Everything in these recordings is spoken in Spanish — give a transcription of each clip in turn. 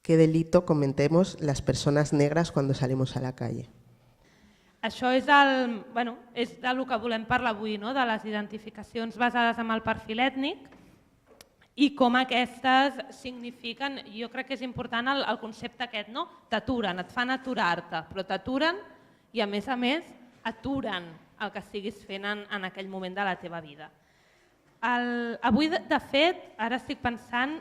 ¿Qué delito cometemos las personas negras cuando salimos a la calle? Això és del que volem parlar avui, de les identificacions basades en el perfil ètnic i com aquestes signifiquen, jo crec que és important el concepte aquest, t'aturen, et fan aturar-te, però t'aturen i a més aturen el que estiguis fent en aquell moment de la teva vida. Avui, de fet, ara estic pensant,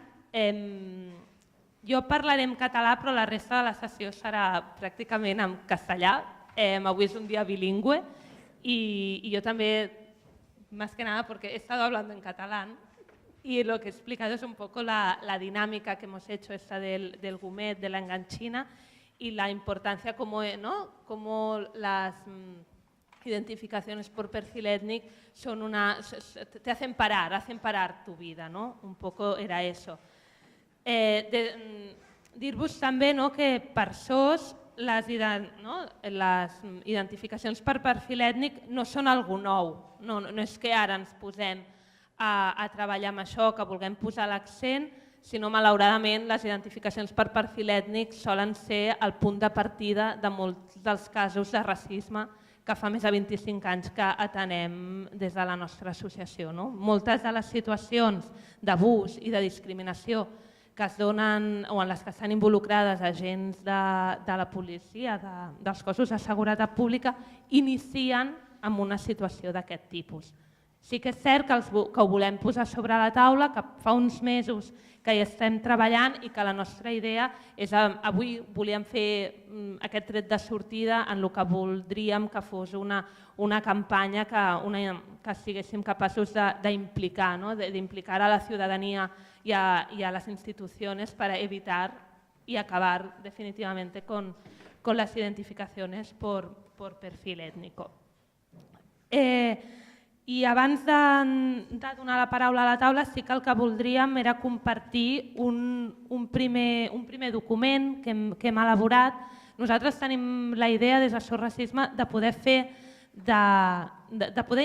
jo parlaré en català però la resta de la sessió serà pràcticament en castellà. Avui es un día bilingüe y yo también, más que nada porque he estado hablando en catalán y lo que he explicado es un poco la dinámica que hemos hecho esta del GUMET, de la enganchina y la importancia como las identificaciones por perfil étnico te hacen parar tu vida, ¿no? Un poco era eso. Dir-vos també que per SOS les identificacions per perfil ètnic no són algo nou, no és que ara ens posem a treballar amb això, que vulguem posar l'accent, sinó malauradament les identificacions per perfil ètnic solen ser el punt de partida de molts dels casos de racisme que fa més de 25 anys que atenem des de la nostra associació. Moltes de les situacions d'abús i de discriminació que es donen o en les que estan involucrades agents de la policia, dels cossos de seguretat pública, inicien amb una situació d'aquest tipus. Sí que és cert que ho volem posar sobre la taula, que fa uns mesos que hi estem treballant i que la nostra idea és, avui volíem fer aquest tret de sortida en el que voldríem que fos una campanya que estiguéssim capaços d'implicar, d'implicar a la ciutadania y a las instituciones para evitar y acabar definitivamente con las identificaciones por perfil étnico. I abans de donar la paraula a la taula, sí que el que voldríem era compartir un primer document que hem elaborat. Nosaltres tenim la idea des de SOS Racisme de poder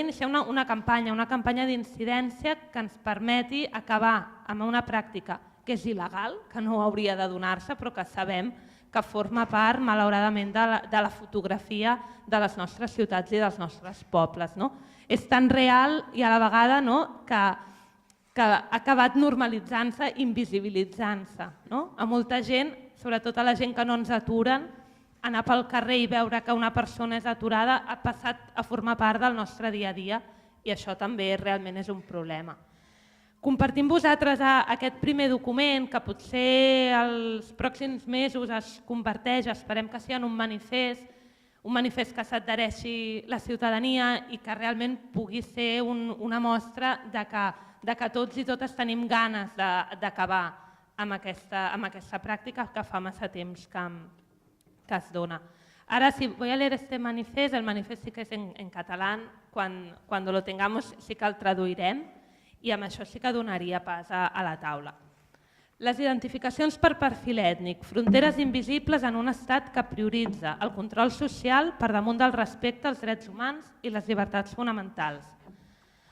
iniciar una campanya d'incidència que ens permeti acabar amb una pràctica que és il·legal, que no hauria de donar-se, però que sabem que forma part, malauradament, de la fotografia de les nostres ciutats i dels nostres pobles. És tan real i a la vegada que ha acabat normalitzant-se, invisibilitzant-se. A molta gent, sobretot a la gent que no ens aturen, anar pel carrer i veure que una persona és aturada ha passat a formar part del nostre dia a dia i això també realment és un problema. Compartim amb vosaltres aquest primer document que potser els pròxims mesos es converteix, esperem que sigui en un manifest que s'adhereixi la ciutadania i que realment pugui ser una mostra de que tots i totes tenim ganes d'acabar amb aquesta pràctica que fa massa temps que es dona. Ahora sí, voy a leer este manifest, el manifest sí que es en catalán, cuando lo tengamos sí que el traduirem i amb això sí que donaria pas a la taula. Les identificacions per perfil ètnic, fronteres invisibles en un estat que prioritza el control social per damunt del respecte als drets humans i les llibertats fonamentals.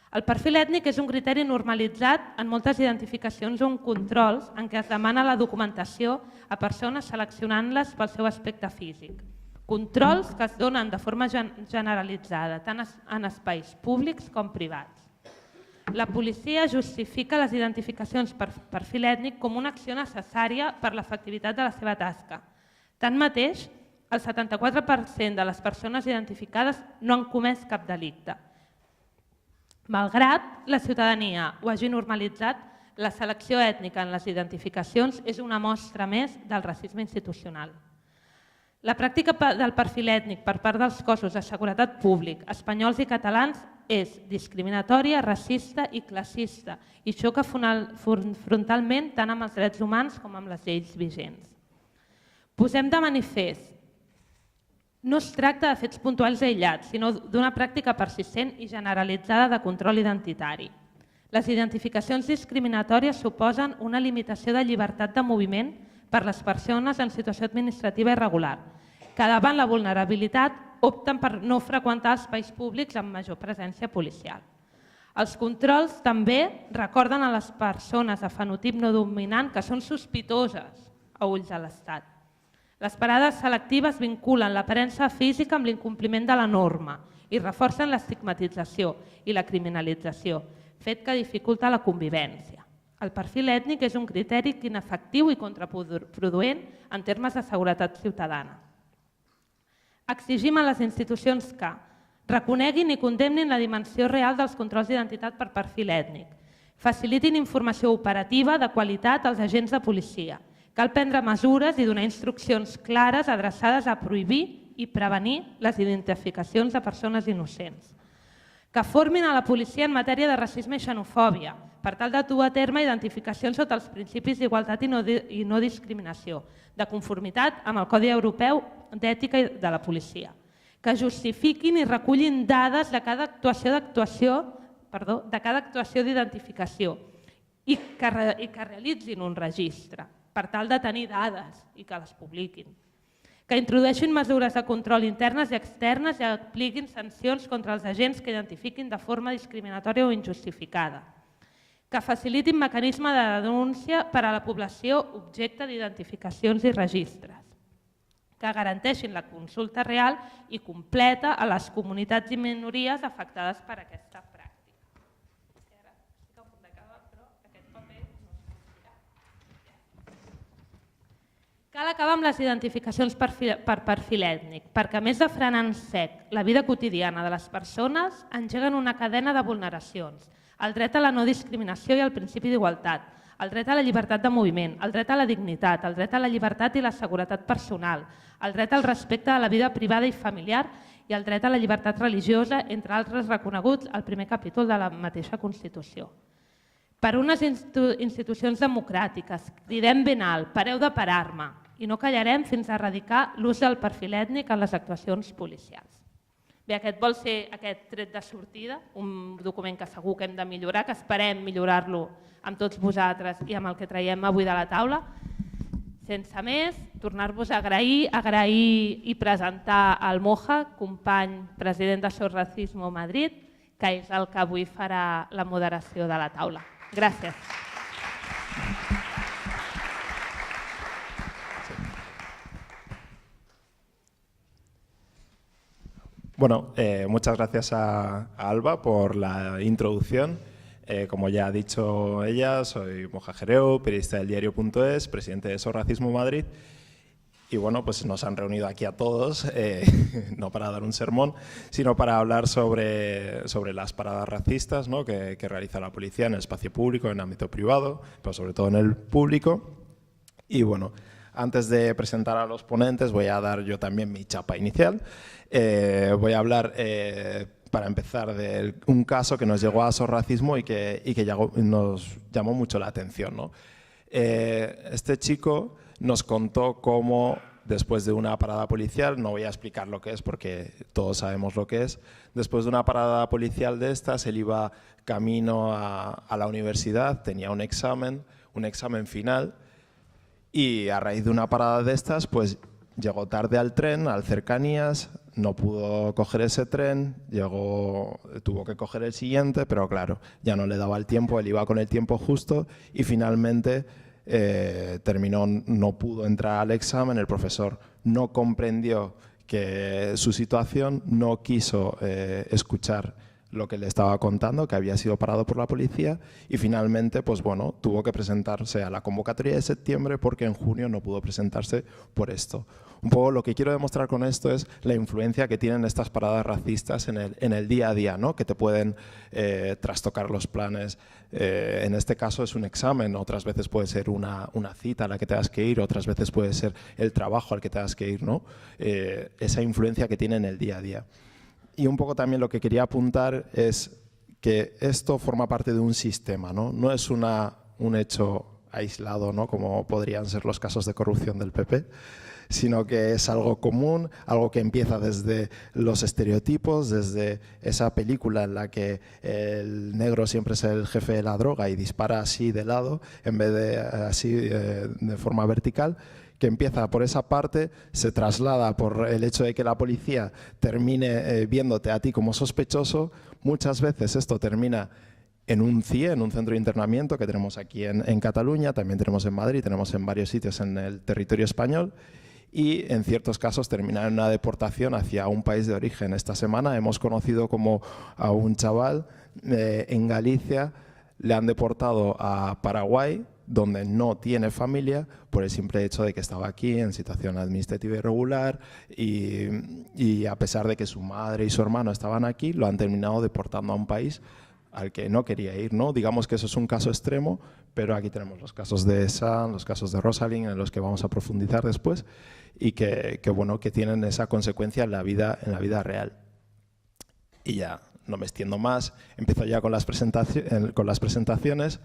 El perfil ètnic és un criteri normalitzat en moltes identificacions o en controls en què es demana la documentació a persones seleccionant-les pel seu aspecte físic. Controls que es donen de forma generalitzada, tant en espais públics com privats. La policia justifica les identificacions per perfil ètnic com una acció necessària per l'efectivitat de la seva tasca. Tanmateix, el 74% de les persones identificades no han comès cap delicte. Malgrat la ciutadania ho hagi normalitzat, la selecció ètnica en les identificacions és una mostra més del racisme institucional. La pràctica del perfil ètnic per part dels cossos de seguretat públic, espanyols i catalans, és discriminatòria, racista i classista i xoca frontalment tant amb els drets humans com amb les lleis vigents. Posem de manifest, no es tracta de fets puntuals aïllats, sinó d'una pràctica persistent i generalitzada de control identitari. Les identificacions discriminatòries suposen una limitació de llibertat de moviment per les persones en situació administrativa irregular, que davant la vulnerabilitat opten per no freqüentar espais públics amb major presència policial. Els controls també recorden a les persones de fenotip no dominant que són sospitoses a ulls de l'Estat. Les parades selectives vinculen l'aparença física amb l'incompliment de la norma i reforcen l'estigmatització i la criminalització, fet que dificulta la convivència. El perfil ètnic és un criteri inefectiu i contraproduent en termes de seguretat ciutadana. Exigim a les institucions que reconeguin i condemnin la dimensió real dels controls d'identitat per perfil ètnic, facilitin informació operativa de qualitat als agents de policia. Cal prendre mesures i donar instruccions clares adreçades a prohibir i prevenir les identificacions de persones innocents. Que formin a la policia en matèria de racisme i xenofòbia, per tal de dur a terme identificacions sota els principis d'igualtat i no discriminació, de conformitat amb el Codi Europeu d'Ètica de la Policia. Que justifiquin i recullin dades de cada actuació d'identificació i que realitzin un registre per tal de tenir dades i que les publiquin. Que introdueixin mesures de control internes i externes i apliquin sancions contra els agents que identifiquin de forma discriminatòria o injustificada. Que facilitin mecanismes de denúncia per a la població objecte d'identificacions i registres. Que garanteixin la consulta real i completa a les comunitats i minories afectades per aquesta pràctica. Cal acabar amb les identificacions per perfil ètnic, perquè a més de frenar en sec la vida quotidiana de les persones, engeguen una cadena de vulneracions. El dret a la no discriminació i el principi d'igualtat, el dret a la llibertat de moviment, el dret a la dignitat, el dret a la llibertat i la seguretat personal, el dret al respecte a la vida privada i familiar i el dret a la llibertat religiosa, entre altres reconeguts al primer capítol de la mateixa Constitució. Per unes institucions democràtiques, cridem ben alt, pareu de parar-me, i no callarem fins a erradicar l'ús del perfil ètnic en les actuacions policials. Bé, aquest vol ser aquest tret de sortida, un document que segur que hem de millorar, que esperem millorar-lo amb tots vosaltres i amb el que traiem avui de la taula. Sense més, tornar-vos a agrair i presentar el Moja, company president de Sos Racismo Madrid, que és el que avui farà la moderació de la taula. Gràcies. Bueno, muchas gracias a Alba por la introducción. Como ya ha dicho ella, soy Moja Jereu, periodista del diario.es, presidente de Sos Racismo Madrid. Y bueno, pues nos han reunido aquí a todos, no para dar un sermón, sino para hablar sobre las paradas racistas, ¿no?, que realiza la policía en el espacio público, en el ámbito privado, pero sobre todo en el público. Y bueno, antes de presentar a los ponentes voy a dar yo también mi chapa inicial. Voy a hablar, para empezar, de un caso que nos llegó a Sos Racismo y que nos llamó mucho la atención, ¿no? Este chico nos contó cómo, después de una parada policial, no voy a explicar lo que es porque todos sabemos lo que es, después de una parada policial de estas, él iba camino a la universidad, tenía un examen final, y a raíz de una parada de estas, pues llegó tarde al tren, al Cercanías, no pudo coger ese tren, tuvo que coger el siguiente, pero claro, ya no le daba el tiempo, él iba con el tiempo justo y finalmente no pudo entrar al examen. El profesor no comprendió que su situación, no quiso escuchar lo que le estaba contando, que había sido parado por la policía, y finalmente pues bueno, tuvo que presentarse a la convocatoria de septiembre porque en junio no pudo presentarse por esto. Un poco lo que quiero demostrar con esto es la influencia que tienen estas paradas racistas en el día a día, ¿no?, que te pueden trastocar los planes. En este caso es un examen, otras veces puede ser una cita a la que tengas que ir, otras veces puede ser el trabajo al que tengas que ir, ¿no? Esa influencia que tiene en el día a día. Y un poco también lo que quería apuntar es que esto forma parte de un sistema, ¿no? No es un hecho aislado, ¿no?, como podrían ser los casos de corrupción del PP, sino que es algo común, algo que empieza desde los estereotipos, desde esa película en la que el negro siempre es el jefe de la droga y dispara así de lado en vez de así de forma vertical, que empieza por esa parte, se traslada por el hecho de que la policía termine viéndote a ti como sospechoso. Muchas veces esto termina en un CIE, en un centro de internamiento que tenemos aquí en Cataluña, también tenemos en Madrid, tenemos en varios sitios en el territorio español, y en ciertos casos terminar en una deportación hacia un país de origen. Esta semana hemos conocido como a un chaval en Galicia le han deportado a Paraguay, donde no tiene familia, por el simple hecho de que estaba aquí en situación administrativa irregular y a pesar de que su madre y su hermano estaban aquí, lo han terminado deportando a un país al que no quería ir, ¿no? Digamos que eso es un caso extremo, pero aquí tenemos los casos de Sam, los casos de Rosalind, en los que vamos a profundizar después, y que tienen esa consecuencia en la vida real. Y ya, no me extiendo más, empiezo ya con las presentaciones.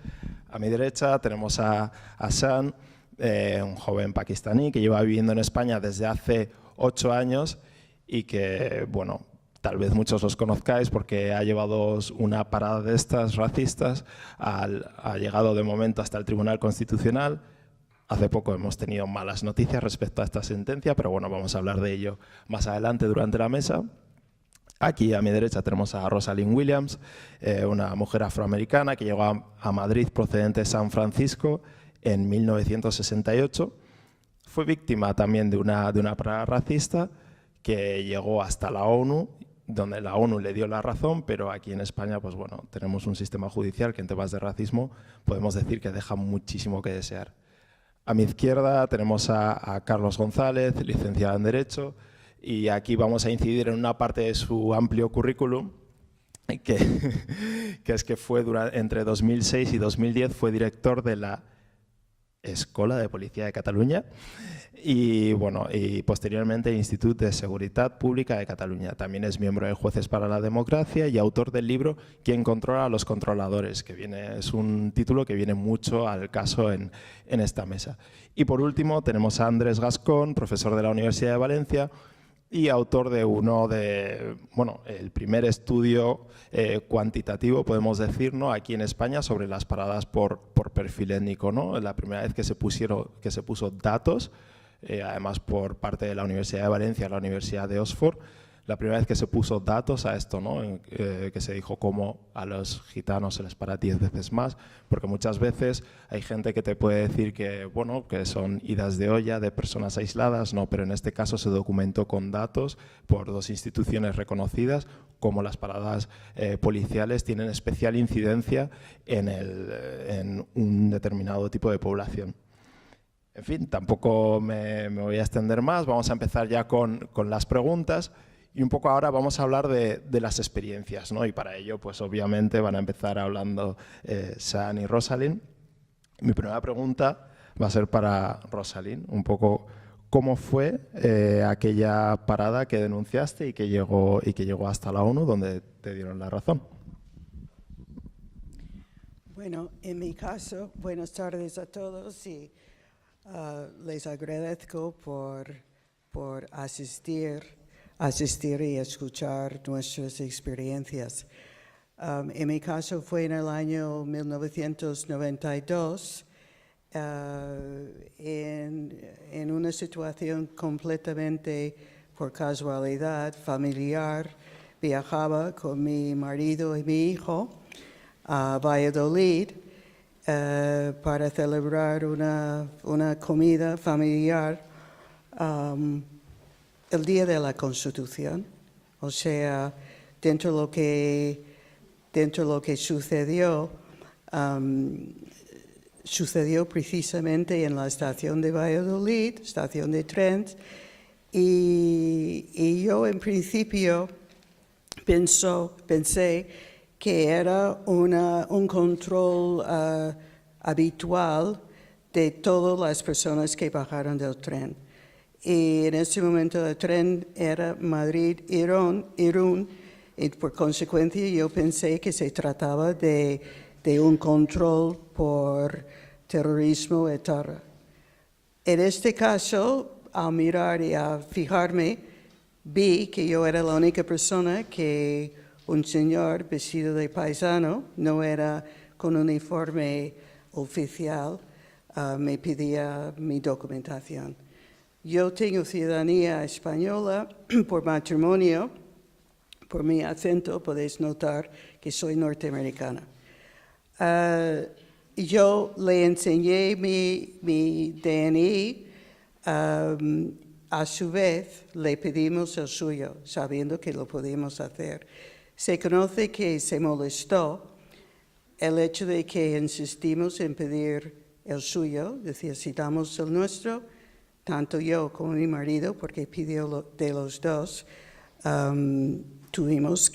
A mi derecha tenemos a Sam, un joven pakistaní que lleva viviendo en España desde hace 8 años y que, bueno, tal vez muchos los conozcáis porque ha llevado una parada de estas racistas, ha llegado de momento hasta el Tribunal Constitucional. Hace poco hemos tenido malas noticias respecto a esta sentencia, pero bueno, vamos a hablar de ello más adelante durante la mesa. Aquí a mi derecha tenemos a Rosalind Williams, una mujer afroamericana que llegó a Madrid procedente de San Francisco en 1968. Fue víctima también de una parada racista que llegó hasta la ONU, donde la ONU le dio la razón, pero aquí en España, pues bueno, tenemos un sistema judicial que en temas de racismo podemos decir que deja muchísimo que desear. A mi izquierda tenemos a Carlos González, licenciado en Derecho, y aquí vamos a incidir en una parte de su amplio currículum, que es que fue entre 2006 y 2010 fue director de la Escola de Policía de Cataluña y, bueno, y posteriormente Institut de Seguridad Pública de Cataluña. También es miembro de Jueces para la Democracia y autor del libro ¿Quién controla a los controladores?, que es un título que viene mucho al caso en esta mesa. Y por último tenemos a Andrés Gascón, profesor de la Universidad de Valencia y autor de el primer estudio cuantitativo, podemos decir, ¿no?, aquí en España sobre las paradas por perfil étnico, ¿no? La primera vez que se puso datos, además por parte de la Universidad de Valencia, la Universidad de Oxford, la primera vez que se puso datos a esto, ¿no? Que se dijo cómo a los gitanos se les para 10 veces más, porque muchas veces hay gente que te puede decir que, bueno, que son idas de olla de personas aisladas, no, pero en este caso se documentó con datos por 2 instituciones reconocidas, como las paradas policiales tienen especial incidencia en un determinado tipo de población. En fin, tampoco me voy a extender más, vamos a empezar ya con las preguntas. Y un poco ahora vamos a hablar de las experiencias, ¿no? Y para ello, pues obviamente van a empezar hablando Sam y Rosalind. Mi primera pregunta va a ser para Rosalind, un poco cómo fue aquella parada que denunciaste y que llegó hasta la ONU, donde te dieron la razón. Bueno, en mi caso, buenas tardes a todos y les agradezco por asistir y escuchar nuestras experiencias. En mi caso fue en el año 1992, en una situación completamente por casualidad familiar. Viajaba con mi marido y mi hijo a Valladolid para celebrar una comida familiar el día de la Constitución, o sea, dentro de lo que sucedió, sucedió precisamente en la estación de Valladolid, estación de tren, y yo en principio pensé que era un control habitual de todas las personas que bajaron del tren. Y en ese momento el tren era Madrid-Irún, y por consecuencia yo pensé que se trataba de un control por terrorismo, etc. En este caso, al mirar y a fijarme, vi que yo era la única persona que un señor vestido de paisano, no era con uniforme oficial, me pedía mi documentación. Yo tengo ciudadanía española por matrimonio. Por mi acento podéis notar que soy norteamericana. Yo le enseñé mi DNI, a su vez le pedimos el suyo, sabiendo que lo podíamos hacer. Se conoce que se molestó el hecho de que insistimos en pedir el suyo, decía, si damos el nuestro, tanto yo como mi marido, porque pidió de los dos, tuvimos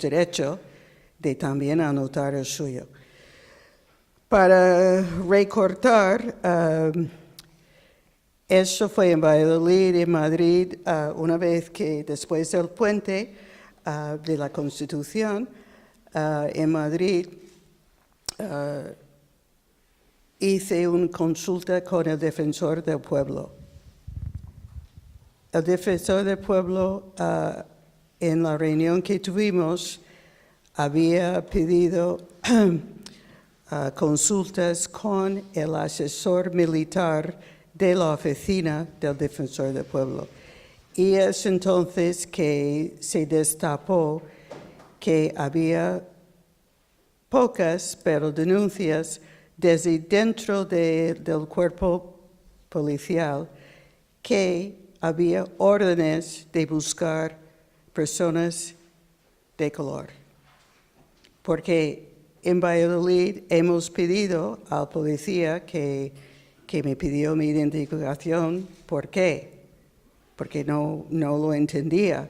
derecho de también anotar el suyo. Para recortar, eso fue en Valladolid, en Madrid, una vez que después del puente de la Constitución, en Madrid, hice una consulta con el defensor del pueblo. El defensor del pueblo, en la reunión que tuvimos, había pedido consultas con el asesor militar de la oficina del defensor del pueblo. Y es entonces que se destapó que había pocas, pero denuncias desde dentro del cuerpo policial que había órdenes de buscar personas de color. Porque en Valladolid hemos pedido al policía que me pidió mi identificación. ¿Por qué? Porque no lo entendía.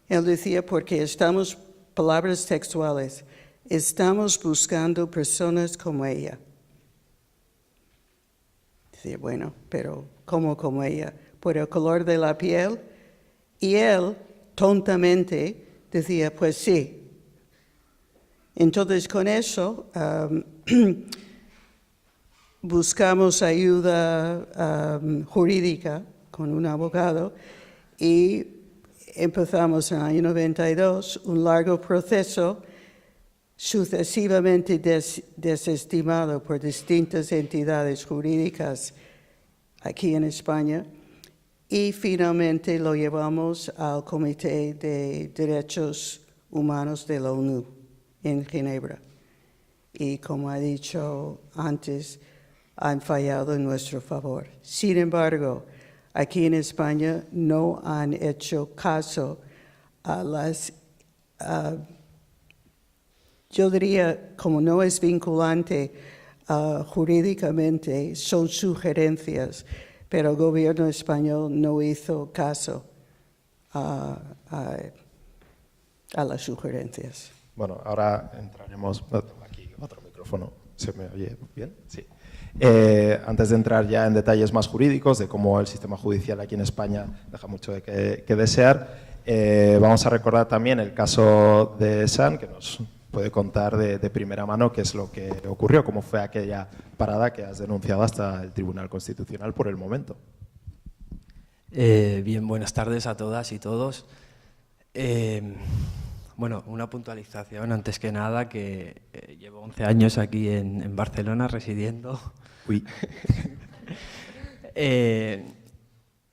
Él decía, porque estamos, palabras textuales, estamos buscando personas como ella. Decía, bueno, pero ¿cómo como ella? Por el color de la piel. Y él, tontamente, decía, pues sí. Entonces, con eso, buscamos ayuda jurídica con un abogado y empezamos en el año 92 un largo proceso sucesivamente desestimado por distintas entidades jurídicas aquí en España y finalmente lo llevamos al Comité de Derechos Humanos de la ONU en Ginebra. Y como he dicho antes, han fallado en nuestro favor. Sin embargo, aquí en España no han hecho caso a las, yo diría, como no es vinculante jurídicamente, son sugerencias, pero el gobierno español no hizo caso a las sugerencias. Bueno, ahora entraremos... Aquí, otro micrófono. ¿Se me oye bien? Sí. Antes de entrar ya en detalles más jurídicos de cómo el sistema judicial aquí en España deja mucho de que desear, vamos a recordar también el caso de San, que nos puede contar de primera mano qué es lo que ocurrió, cómo fue aquella parada que has denunciado hasta el Tribunal Constitucional por el momento. Bien, buenas tardes a todas y todos. Bueno, una puntualización antes que nada, que llevo 11 años aquí en Barcelona residiendo. Uy.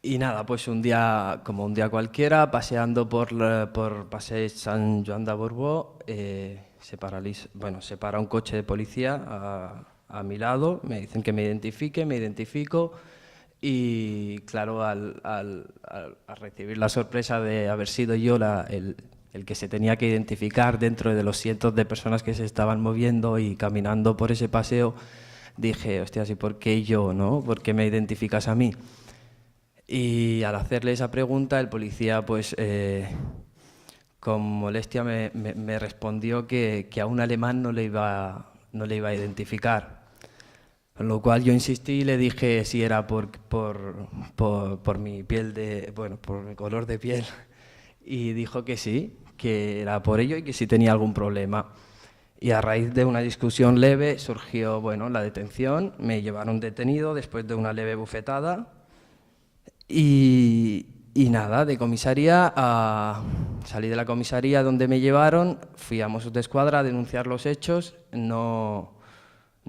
Y nada, pues un día, como un día cualquiera, paseando por Passeig Sant Joan de Borbó, se para un coche de policía a mi lado, me dicen que me identifique, me identifico y claro, al recibir la sorpresa de haber sido yo el que se tenía que identificar dentro de los cientos de personas que se estaban moviendo y caminando por ese paseo, dije, hostias, ¿y por qué yo, no? ¿Por qué me identificas a mí? Y al hacerle esa pregunta, el policía, pues, con molestia me respondió que a un alemán no le iba a identificar. Con lo cual yo insistí y le dije si era por mi piel por mi color de piel. Y dijo que sí, que era por ello y que sí tenía algún problema. Y a raíz de una discusión leve surgió, la detención. Me llevaron detenido después de una leve bufetada. Y nada, de comisaría salí de la comisaría donde me llevaron, fui a Mossos d'Esquadra a denunciar los hechos, no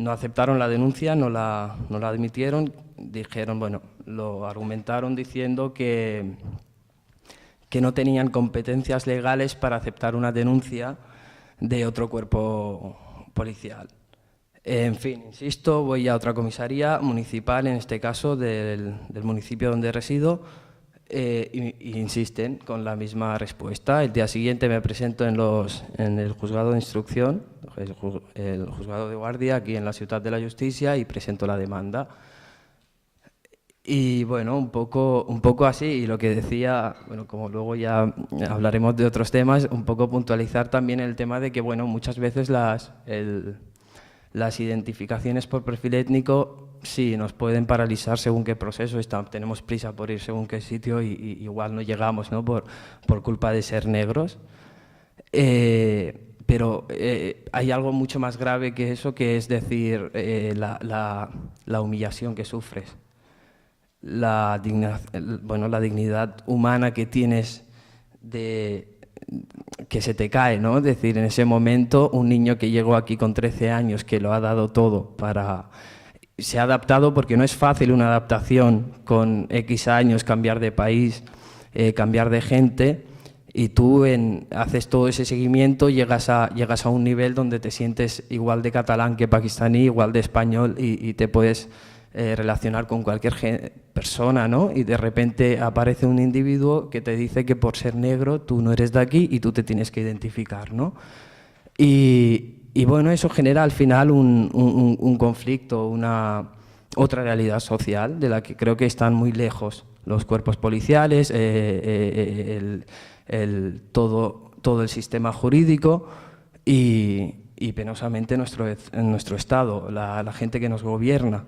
aceptaron la denuncia, no la admitieron, dijeron, lo argumentaron diciendo que no tenían competencias legales para aceptar una denuncia de otro cuerpo policial. En fin, insisto, voy a otra comisaría municipal, en este caso del municipio donde resido, y insisten con la misma respuesta. El día siguiente me presento en el juzgado de instrucción, el juzgado de guardia aquí en la Ciutat de la Justícia, y presento la demanda. Y bueno, un poco así, y lo que decía, bueno, como luego ya hablaremos de otros temas, un poco puntualizar también el tema de que, bueno, muchas veces las identificaciones por perfil étnico sí nos pueden paralizar según qué proceso, tenemos prisa por ir según qué sitio y igual no llegamos, ¿no? por culpa de ser negros. Pero hay algo mucho más grave que eso, que es decir, la humillación que sufres. La dignidad humana que tienes que se te cae, ¿no? Es decir, en ese momento un niño que llegó aquí con 13 años, que lo ha dado todo se ha adaptado, porque no es fácil una adaptación con X años, cambiar de país, cambiar de gente, y tú haces todo ese seguimiento, llegas a un nivel donde te sientes igual de catalán que pakistaní, igual de español, y te puedes relacionar con cualquier persona, ¿no? Y de repente aparece un individuo que te dice que por ser negro tú no eres de aquí y tú te tienes que identificar, ¿no? Y bueno, eso genera al final un conflicto, otra realidad social de la que creo que están muy lejos los cuerpos policiales, todo el sistema jurídico y penosamente nuestro Estado, la gente que nos gobierna.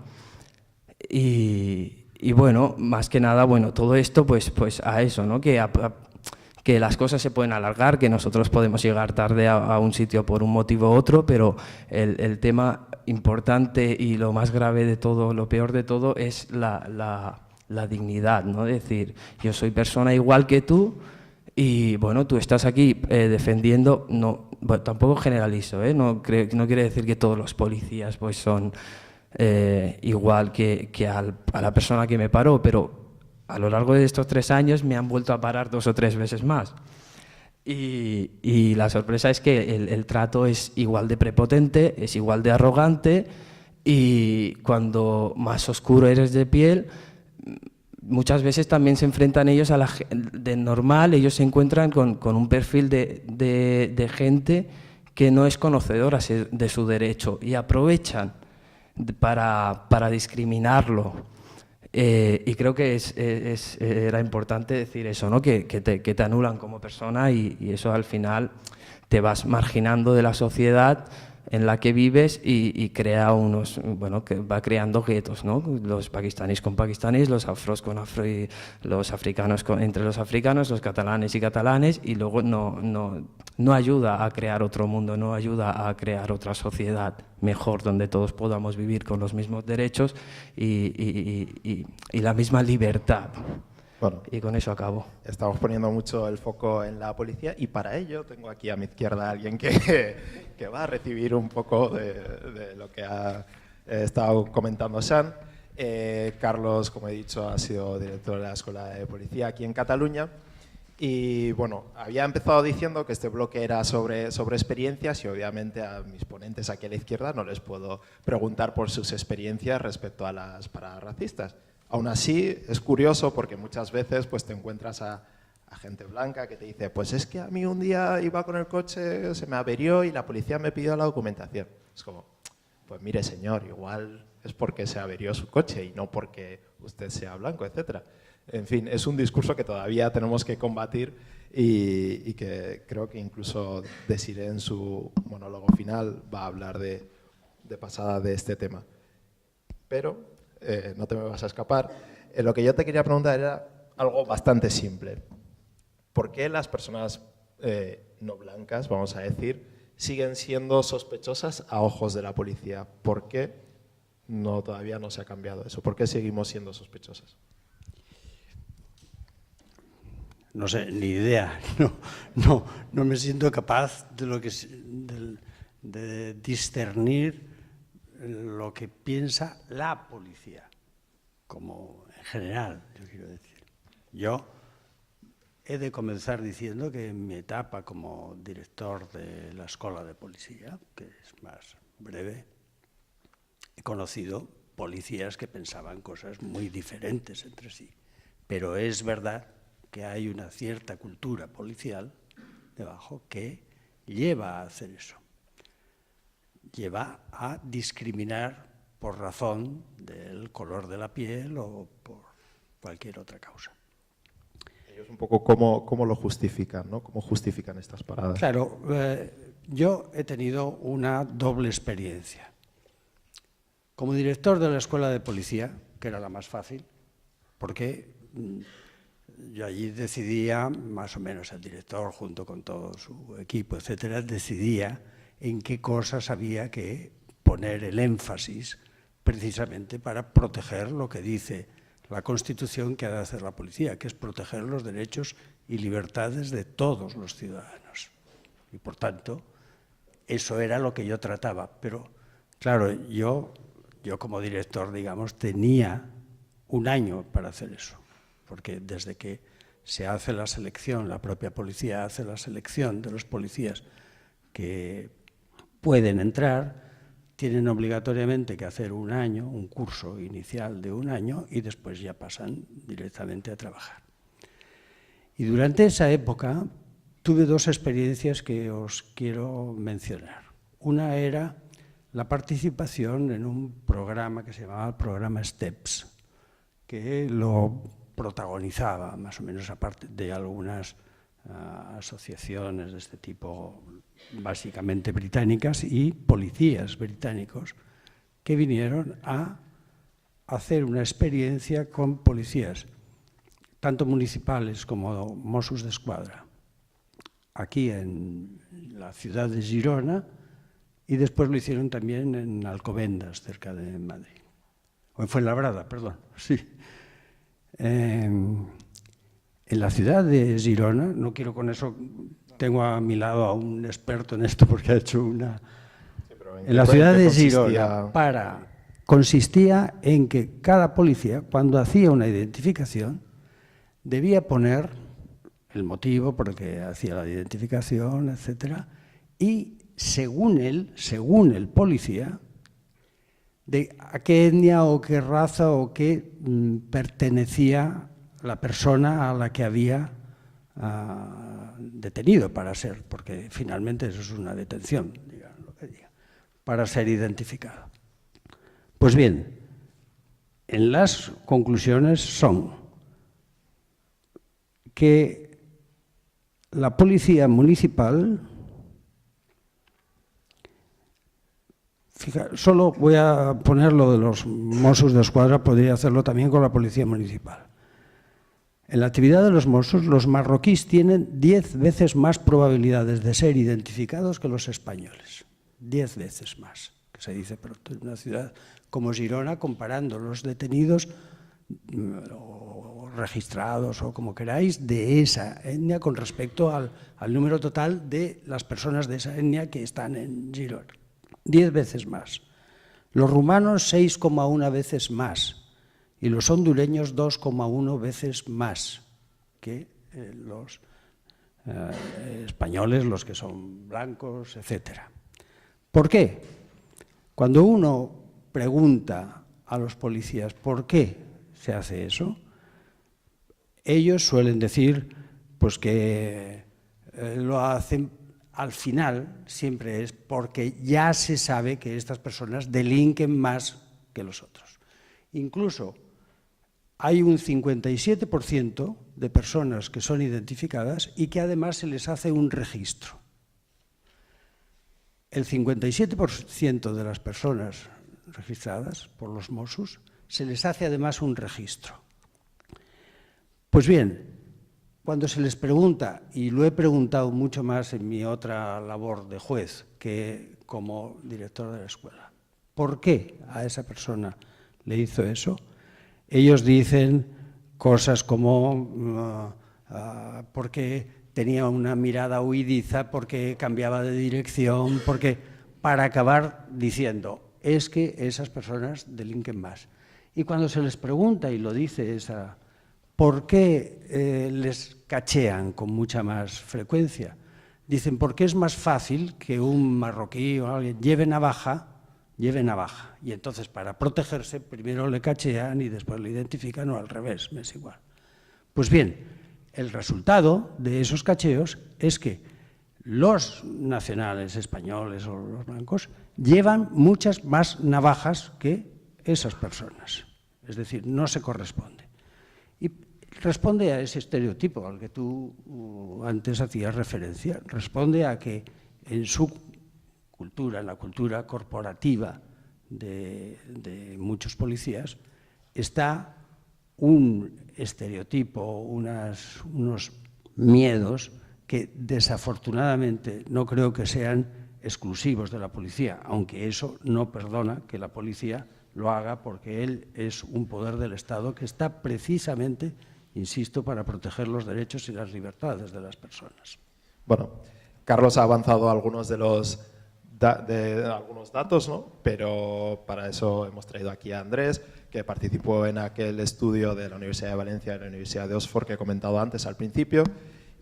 Y bueno, más que nada, bueno, todo esto pues a eso, ¿no? Que las cosas se pueden alargar, que nosotros podemos llegar tarde a un sitio por un motivo u otro, pero el tema importante y lo más grave de todo, lo peor de todo, es la dignidad, ¿no? Es decir, yo soy persona igual que tú y bueno, tú estás aquí defendiendo, bueno, tampoco generalizo, no quiere decir que todos los policías pues son igual que a la persona que me paró, pero a lo largo de estos 3 años me han vuelto a parar 2 o 3 veces más. Y la sorpresa es que el trato es igual de prepotente, es igual de arrogante, y cuando más oscuro eres de piel, muchas veces también se enfrentan ellos de normal, ellos se encuentran con un perfil de gente que no es conocedora de su derecho y aprovechan para discriminarlo. Y creo que era importante decir eso, ¿no? que te anulan como persona y eso al final te vas marginando de la sociedad en la que vives y crea que va creando guetos, ¿no? Los pakistaníes con pakistaníes, los afros con afro, y los africanos entre los africanos, los catalanes y catalanes, y luego no ayuda a crear otro mundo, no ayuda a crear otra sociedad mejor donde todos podamos vivir con los mismos derechos y la misma libertad. Bueno, y con eso acabo. Estamos poniendo mucho el foco en la policía y para ello tengo aquí a mi izquierda a alguien que va a recibir un poco de lo que ha estado comentando Sean. Carlos, como he dicho, ha sido director de la Escuela de Policía aquí en Cataluña. Y bueno, había empezado diciendo que este bloque era sobre experiencias y obviamente a mis ponentes aquí a la izquierda no les puedo preguntar por sus experiencias respecto a las paradas racistas. Aún así, es curioso porque muchas veces pues, te encuentras a gente blanca que te dice pues es que a mí un día iba con el coche, se me averió y la policía me pidió la documentación. Es como, pues mire señor, igual es porque se averió su coche y no porque usted sea blanco, etc. En fin, es un discurso que todavía tenemos que combatir y que creo que incluso Desiree en su monólogo final va a hablar de pasada de este tema. Pero no te me vas a escapar. Lo que yo te quería preguntar era algo bastante simple. ¿Por qué las personas no blancas, vamos a decir, siguen siendo sospechosas a ojos de la policía? ¿Por qué todavía no se ha cambiado eso? ¿Por qué seguimos siendo sospechosas? No sé, ni idea. No me siento capaz de discernir lo que piensa la policía, como en general, yo quiero decir. Yo he de comenzar diciendo que en mi etapa como director de la Escuela de Policía, que es más breve, he conocido policías que pensaban cosas muy diferentes entre sí. Pero es verdad que hay una cierta cultura policial debajo que lleva a hacer eso. Lleva a discriminar por razón del color de la piel o por cualquier otra causa. Ellos un poco cómo lo justifican, ¿no? ¿Cómo justifican estas paradas? Claro, yo he tenido una doble experiencia. Como director de la Escuela de Policía, que era la más fácil, porque yo allí decidía, más o menos el director junto con todo su equipo, etcétera, decidía en qué cosas había que poner el énfasis precisamente para proteger lo que dice la Constitución que ha de hacer la policía, que es proteger los derechos y libertades de todos los ciudadanos. Y por tanto, eso era lo que yo trataba. Pero claro, yo como director, digamos, tenía un año para hacer eso, porque desde que se hace la selección, la propia policía hace la selección de los policías que pueden entrar, tienen obligatoriamente que hacer un año, un curso inicial de un año, y después ya pasan directamente a trabajar. Y durante esa época tuve dos experiencias que os quiero mencionar. Una era la participación en un programa que se llamaba el programa STEPS, que lo protagonizaba, más o menos aparte de algunas asociaciones de este tipo, básicamente británicas, y policías británicos que vinieron a hacer una experiencia con policías, tanto municipales como Mossos d'Esquadra, aquí en la ciudad de Girona, y después lo hicieron también en Alcobendas, cerca de Madrid. O en Fuenlabrada, perdón, sí. En la ciudad de Girona, no quiero con eso, tengo a mi lado a un experto en esto porque ha hecho una... Sí, en la ciudad de Girona consistía en que cada policía, cuando hacía una identificación, debía poner el motivo por el que hacía la identificación, etcétera, y según el policía, de a qué etnia o qué raza o qué pertenecía la persona a la que había detenido para ser, porque finalmente eso es una detención, digan lo que digan, para ser identificado. Pues bien, en las conclusiones son que la policía municipal, solo voy a poner lo de los Mossos d'Esquadra, podría hacerlo también con la policía municipal. En la actividad de los Mossos, los marroquíes tienen 10 veces más probabilidades de ser identificados que los españoles. 10 veces más, que se dice, pero en una ciudad como Girona, comparando los detenidos o registrados o como queráis de esa etnia con respecto al número total de las personas de esa etnia que están en Girona. 10 veces más. Los rumanos 6,1 veces más y los hondureños 2,1 veces más que los españoles, los que son blancos, etc. ¿Por qué? Cuando uno pregunta a los policías por qué se hace eso, ellos suelen decir pues que lo hacen. Al final siempre es porque ya se sabe que estas personas delinquen más que los otros. Incluso hay un 57% de personas que son identificadas y que además se les hace un registro. El 57% de las personas registradas por los Mossos se les hace además un registro. Pues bien, cuando se les pregunta, y lo he preguntado mucho más en mi otra labor de juez que como director de la escuela, ¿por qué a esa persona le hizo eso? Ellos dicen cosas como porque tenía una mirada huidiza, porque cambiaba de dirección, porque para acabar diciendo, es que esas personas delinquen más. Y cuando se les pregunta, y lo dice esa ¿por qué les cachean con mucha más frecuencia? Dicen, porque es más fácil que un marroquí o alguien lleve navaja, y entonces para protegerse primero le cachean y después le identifican, o al revés, me es igual. Pues bien, el resultado de esos cacheos es que los nacionales españoles o los blancos llevan muchas más navajas que esas personas. Es decir, no se corresponde. Y responde a ese estereotipo al que tú antes hacías referencia. Responde a que en su cultura, en la cultura corporativa de muchos policías, está un estereotipo, unos miedos que desafortunadamente no creo que sean exclusivos de la policía, aunque eso no perdona que la policía lo haga, porque él es un poder del Estado que está precisamente, insisto, para proteger los derechos y las libertades de las personas. Bueno, Carlos ha avanzado algunos algunos datos, ¿no? Pero para eso hemos traído aquí a Andrés, que participó en aquel estudio de la Universidad de Valencia y la Universidad de Oxford que he comentado antes al principio.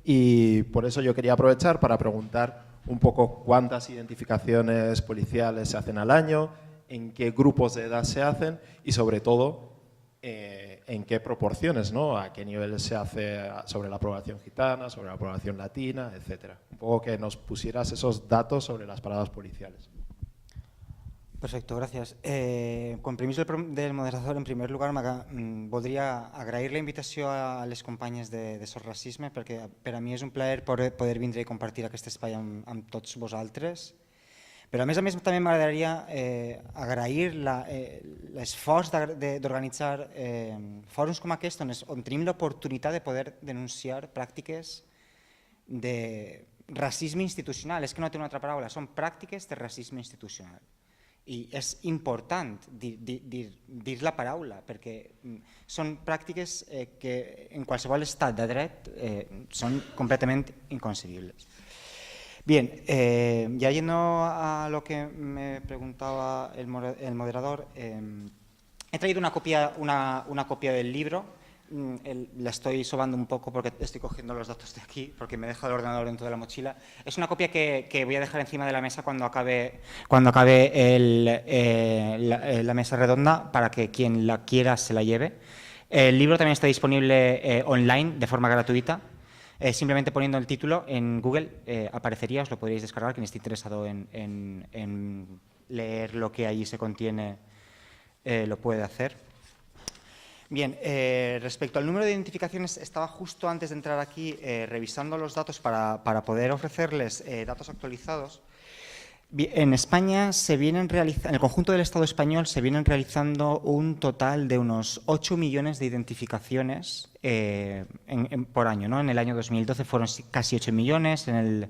Y por eso yo quería aprovechar para preguntar un poco cuántas identificaciones policiales se hacen al año, en qué grupos de edad se hacen y, sobre todo, en qué proporciones, ¿no? A qué nivel se hace sobre la población gitana, sobre la población latina, etcétera. Un poco que nos pusieras esos datos sobre las paradas policiales. Perfecto, gràcies. Con permís del moderador, en primer lugar, voldria agrair la invitació a les companyes de Sos Racisme, perquè per a mi és un plaer poder vindre i compartir aquest espai amb tots vosaltres. Però a més també m'agradaria agrair l'esforç d'organitzar fòrums com aquest on tenim l'oportunitat de poder denunciar pràctiques de racisme institucional. És que no té una altra paraula, són pràctiques de racisme institucional. I és important dir la paraula, perquè són pràctiques que en qualsevol estat de dret són completament inconcebibles. Bien, ya yendo a lo que me preguntaba el moderador, he traído una copia del libro. La estoy sobando un poco porque estoy cogiendo los datos de aquí, porque me he dejado el ordenador dentro de la mochila. Es una copia que voy a dejar encima de la mesa cuando acabe la mesa redonda, para que quien la quiera se la lleve. El libro también está disponible online de forma gratuita. Simplemente poniendo el título en Google aparecería, os lo podréis descargar. Quien esté interesado en leer lo que allí se contiene lo puede hacer. Bien, respecto al número de identificaciones, estaba justo antes de entrar aquí revisando los datos para poder ofrecerles datos actualizados. En España en el conjunto del Estado español se vienen realizando un total de unos 8 millones de identificaciones por año, ¿no? En el año 2012 fueron casi 8 millones, en el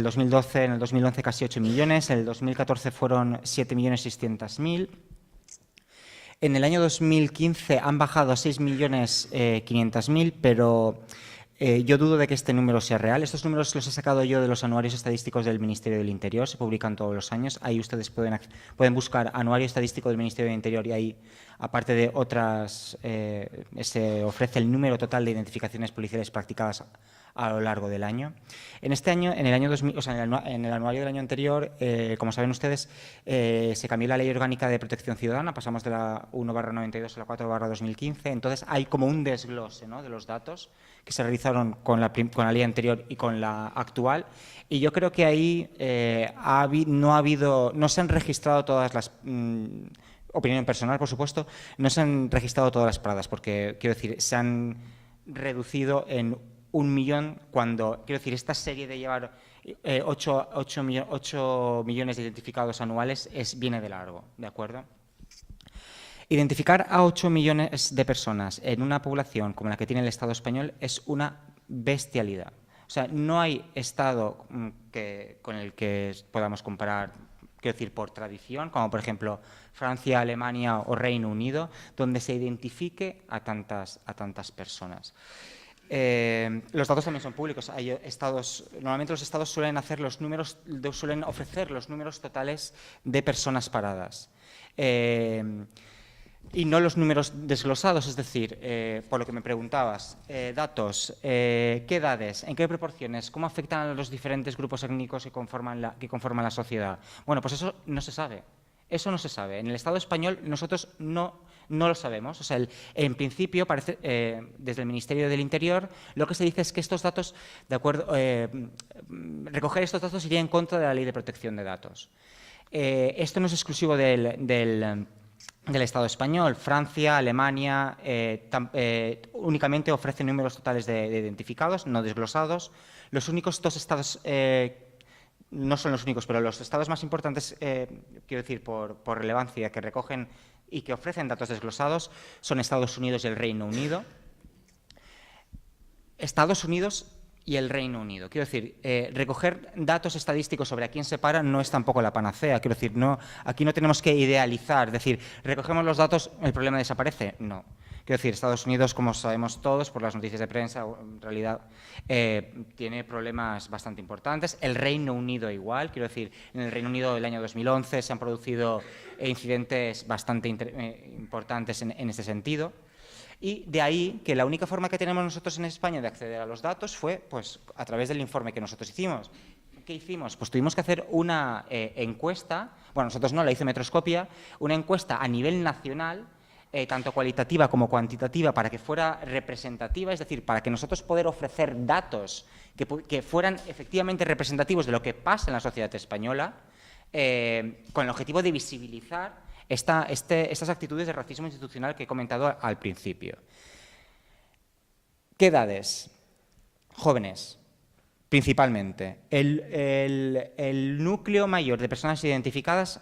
2011 casi 8 millones, en el 2014 fueron 7.600.000. En el año 2015 han bajado a 6.500.000, pero yo dudo de que este número sea real. Estos números los he sacado yo de los anuarios estadísticos del Ministerio del Interior, se publican todos los años. Ahí ustedes pueden buscar anuario estadístico del Ministerio del Interior y ahí, aparte de otras, se ofrece el número total de identificaciones policiales practicadas a lo largo del año. En este año, en el año 2000, o sea, en el anuario del año anterior, como saben ustedes, se cambió la Ley Orgánica de Protección Ciudadana, pasamos de la 1/92 a la 4/2015, entonces hay como un desglose, ¿no?, de los datos que se realizaron con la ley anterior y con la actual, y yo creo que ahí no se han registrado todas las... opinión personal, por supuesto, no se han registrado todas las paradas, porque, quiero decir, se han reducido en 1 millón cuando, quiero decir, esta serie de llevar 8 millones de identificados anuales viene de largo, ¿de acuerdo? Identificar a 8 millones de personas en una población como la que tiene el Estado español es una bestialidad. O sea, no hay Estado con el que podamos comparar, quiero decir, por tradición, como por ejemplo Francia, Alemania o Reino Unido, donde se identifique a tantas personas. Los datos también son públicos. Hay normalmente los estados suelen ofrecer los números totales de personas paradas. y no los números desglosados, es decir, por lo que me preguntabas, datos, qué edades, en qué proporciones, cómo afectan a los diferentes grupos étnicos que conforman la sociedad. Bueno, pues eso no se sabe. Eso no se sabe. En el Estado español nosotros no lo sabemos. O sea, en principio, parece, desde el Ministerio del Interior, lo que se dice es que estos datos, recoger estos datos iría en contra de la Ley de Protección de Datos. Esto no es exclusivo del Estado español. Francia, Alemania, únicamente ofrecen números totales de identificados, no desglosados. Los únicos dos estados, no son los únicos, pero los estados más importantes, quiero decir, por relevancia, que recogen y que ofrecen datos desglosados, son Estados Unidos y el Reino Unido. Estados Unidos y el Reino Unido. Quiero decir, recoger datos estadísticos sobre a quién se para no es tampoco la panacea. Quiero decir, aquí no tenemos que idealizar, es decir, recogemos los datos, el problema desaparece. No. Quiero decir, Estados Unidos, como sabemos todos por las noticias de prensa, en realidad tiene problemas bastante importantes. El Reino Unido igual. Quiero decir, en el Reino Unido el año 2011 se han producido incidentes bastante importantes en este sentido. Y de ahí que la única forma que tenemos nosotros en España de acceder a los datos fue pues, a través del informe que nosotros hicimos. ¿Qué hicimos? Pues tuvimos que hacer una encuesta, bueno, nosotros no, la hizo Metroscopia, una encuesta a nivel nacional, tanto cualitativa como cuantitativa, para que fuera representativa, es decir, para que nosotros poder ofrecer datos que fueran efectivamente representativos de lo que pasa en la sociedad española, con el objetivo de visibilizar estas actitudes de racismo institucional que he comentado al principio. ¿Qué edades? Jóvenes, principalmente. El núcleo mayor de personas identificadas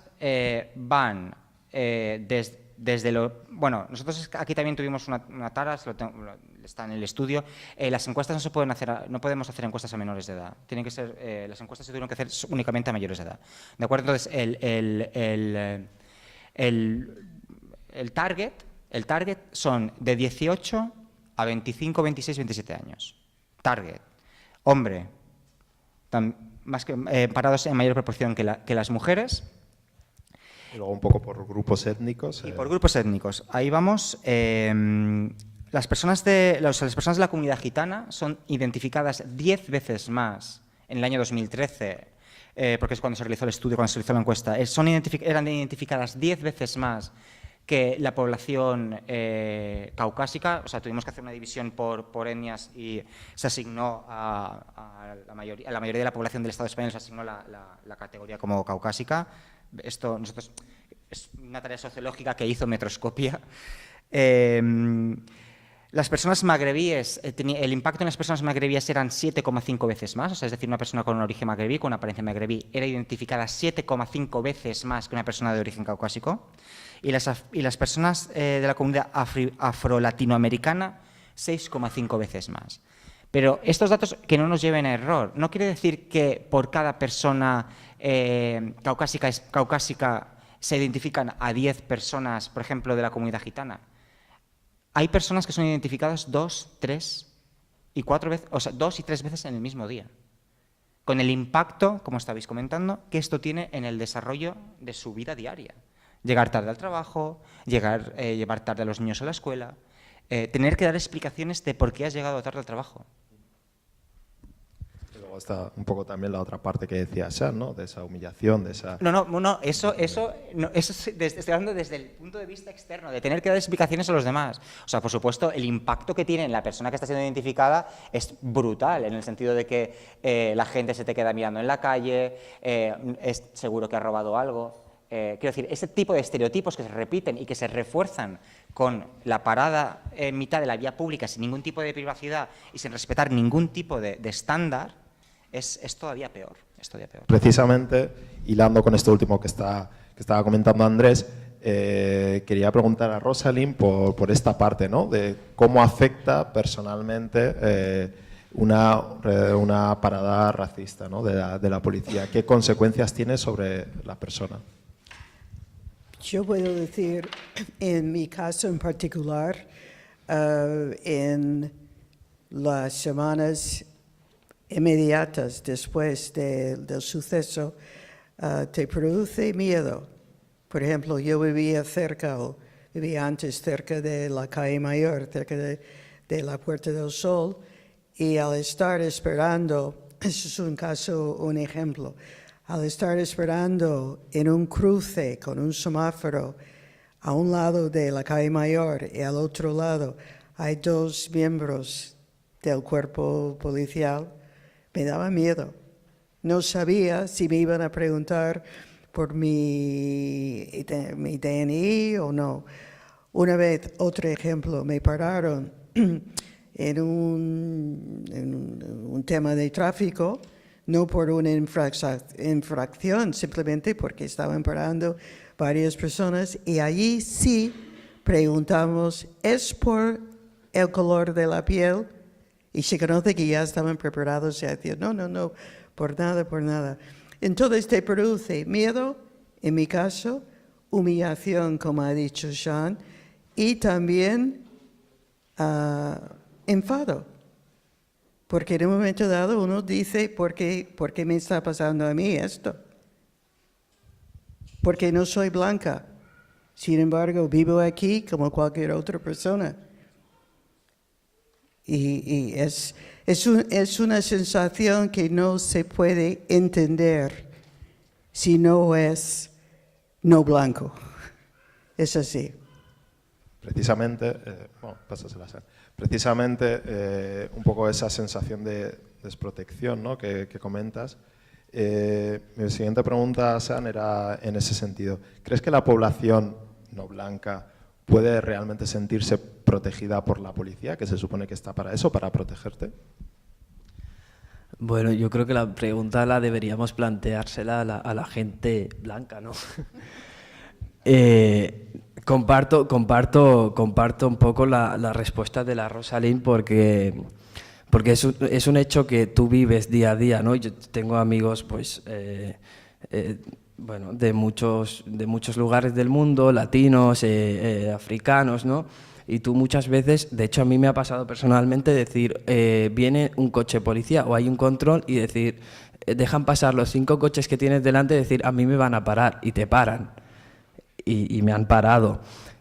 van desde lo... Bueno, nosotros aquí también tuvimos una tara, está en el estudio. Las encuestas no podemos hacer encuestas a menores de edad. Tienen que ser, las encuestas se tuvieron que hacer únicamente a mayores de edad. ¿De acuerdo? Entonces, el target son de 18 a 25, 26, 27 años. Target. Hombre, parados en mayor proporción que las mujeres. Y luego un poco por grupos étnicos. Y por grupos étnicos. Ahí vamos. Las personas de la comunidad gitana son identificadas 10 veces más en el año 2013, porque es cuando se realizó el estudio, cuando se realizó la encuesta. Eran identificadas 10 veces más que la población caucásica. O sea, tuvimos que hacer una división por etnias y se asignó a la mayoría de la población del Estado español, se asignó la categoría como caucásica. Esto es una tarea sociológica que hizo Metroscopia. Las personas magrebíes, el impacto en las personas magrebíes eran 7,5 veces más, o sea, es decir, una persona con un origen magrebí, con una apariencia magrebí, era identificada 7,5 veces más que una persona de origen caucásico. Y las personas de la comunidad afro-latinoamericana, 6,5 veces más. Pero estos datos que no nos lleven a error, no quiere decir que por cada persona caucásica se identifican a 10 personas, por ejemplo, de la comunidad gitana. Hay personas que son identificadas 2, 3 y 4 veces, o sea, 2 y 3 veces en el mismo día, con el impacto, como estabais comentando, que esto tiene en el desarrollo de su vida diaria. Llegar tarde al trabajo, llevar tarde a los niños a la escuela, tener que dar explicaciones de por qué has llegado tarde al trabajo. Y luego está un poco también la otra parte que decía Sean, ¿no? De esa humillación, de esa... No, eso estoy hablando desde el punto de vista externo, de tener que dar explicaciones a los demás. O sea, por supuesto, el impacto que tiene en la persona que está siendo identificada es brutal, en el sentido de que la gente se te queda mirando en la calle, es seguro que ha robado algo. Quiero decir, ese tipo de estereotipos que se repiten y que se refuerzan con la parada en mitad de la vía pública sin ningún tipo de privacidad y sin respetar ningún tipo de estándar, es todavía peor. Precisamente, hilando con esto último que estaba comentando Andrés, quería preguntar a Rosalind por esta parte, ¿no? De cómo afecta personalmente una parada racista, ¿no? de la policía. ¿Qué consecuencias tiene sobre la persona? Yo puedo decir, en mi caso en particular, en las semanas inmediatas después del suceso, te produce miedo. Por ejemplo, yo vivía cerca, vivía antes cerca de la calle Mayor, cerca de la Puerta del Sol, y al estar esperando, eso es un ejemplo, al estar esperando en un cruce con un semáforo a un lado de la calle Mayor y al otro lado hay dos miembros del cuerpo policial, me daba miedo. No sabía si me iban a preguntar por mi DNI o no. Una vez, otro ejemplo, me pararon en un tema de tráfico, no por una infracción, simplemente porque estaban parando varias personas y allí sí preguntamos, ¿es por el color de la piel? Y se conoce que ya estaban preparados y decían, no, por nada. Entonces te produce miedo, en mi caso, humillación, como ha dicho Sean, y también enfado. Porque en un momento dado uno dice, ¿por qué me está pasando a mí esto? Porque no soy blanca. Sin embargo, vivo aquí como cualquier otra persona. Y es una sensación que no se puede entender si no es no blanco. Es así. Precisamente, un poco esa sensación de desprotección, ¿no?, que comentas. Mi siguiente pregunta, Sean, era en ese sentido. ¿Crees que la población no blanca puede realmente sentirse protegida por la policía, que se supone que está para eso, para protegerte? Bueno, yo creo que la pregunta la deberíamos planteársela a la gente blanca, ¿no? Comparto un poco la respuesta de la Rosalind porque es un hecho que tú vives día a día, ¿no? Yo tengo amigos, pues, bueno, de muchos lugares del mundo, latinos, africanos, ¿no? Y tú muchas veces, de hecho a mí me ha pasado personalmente decir, viene un coche policía o hay un control y decir, dejan pasar los 5 coches que tienes delante y decir, a mí me van a parar, y te paran. Y me han parado.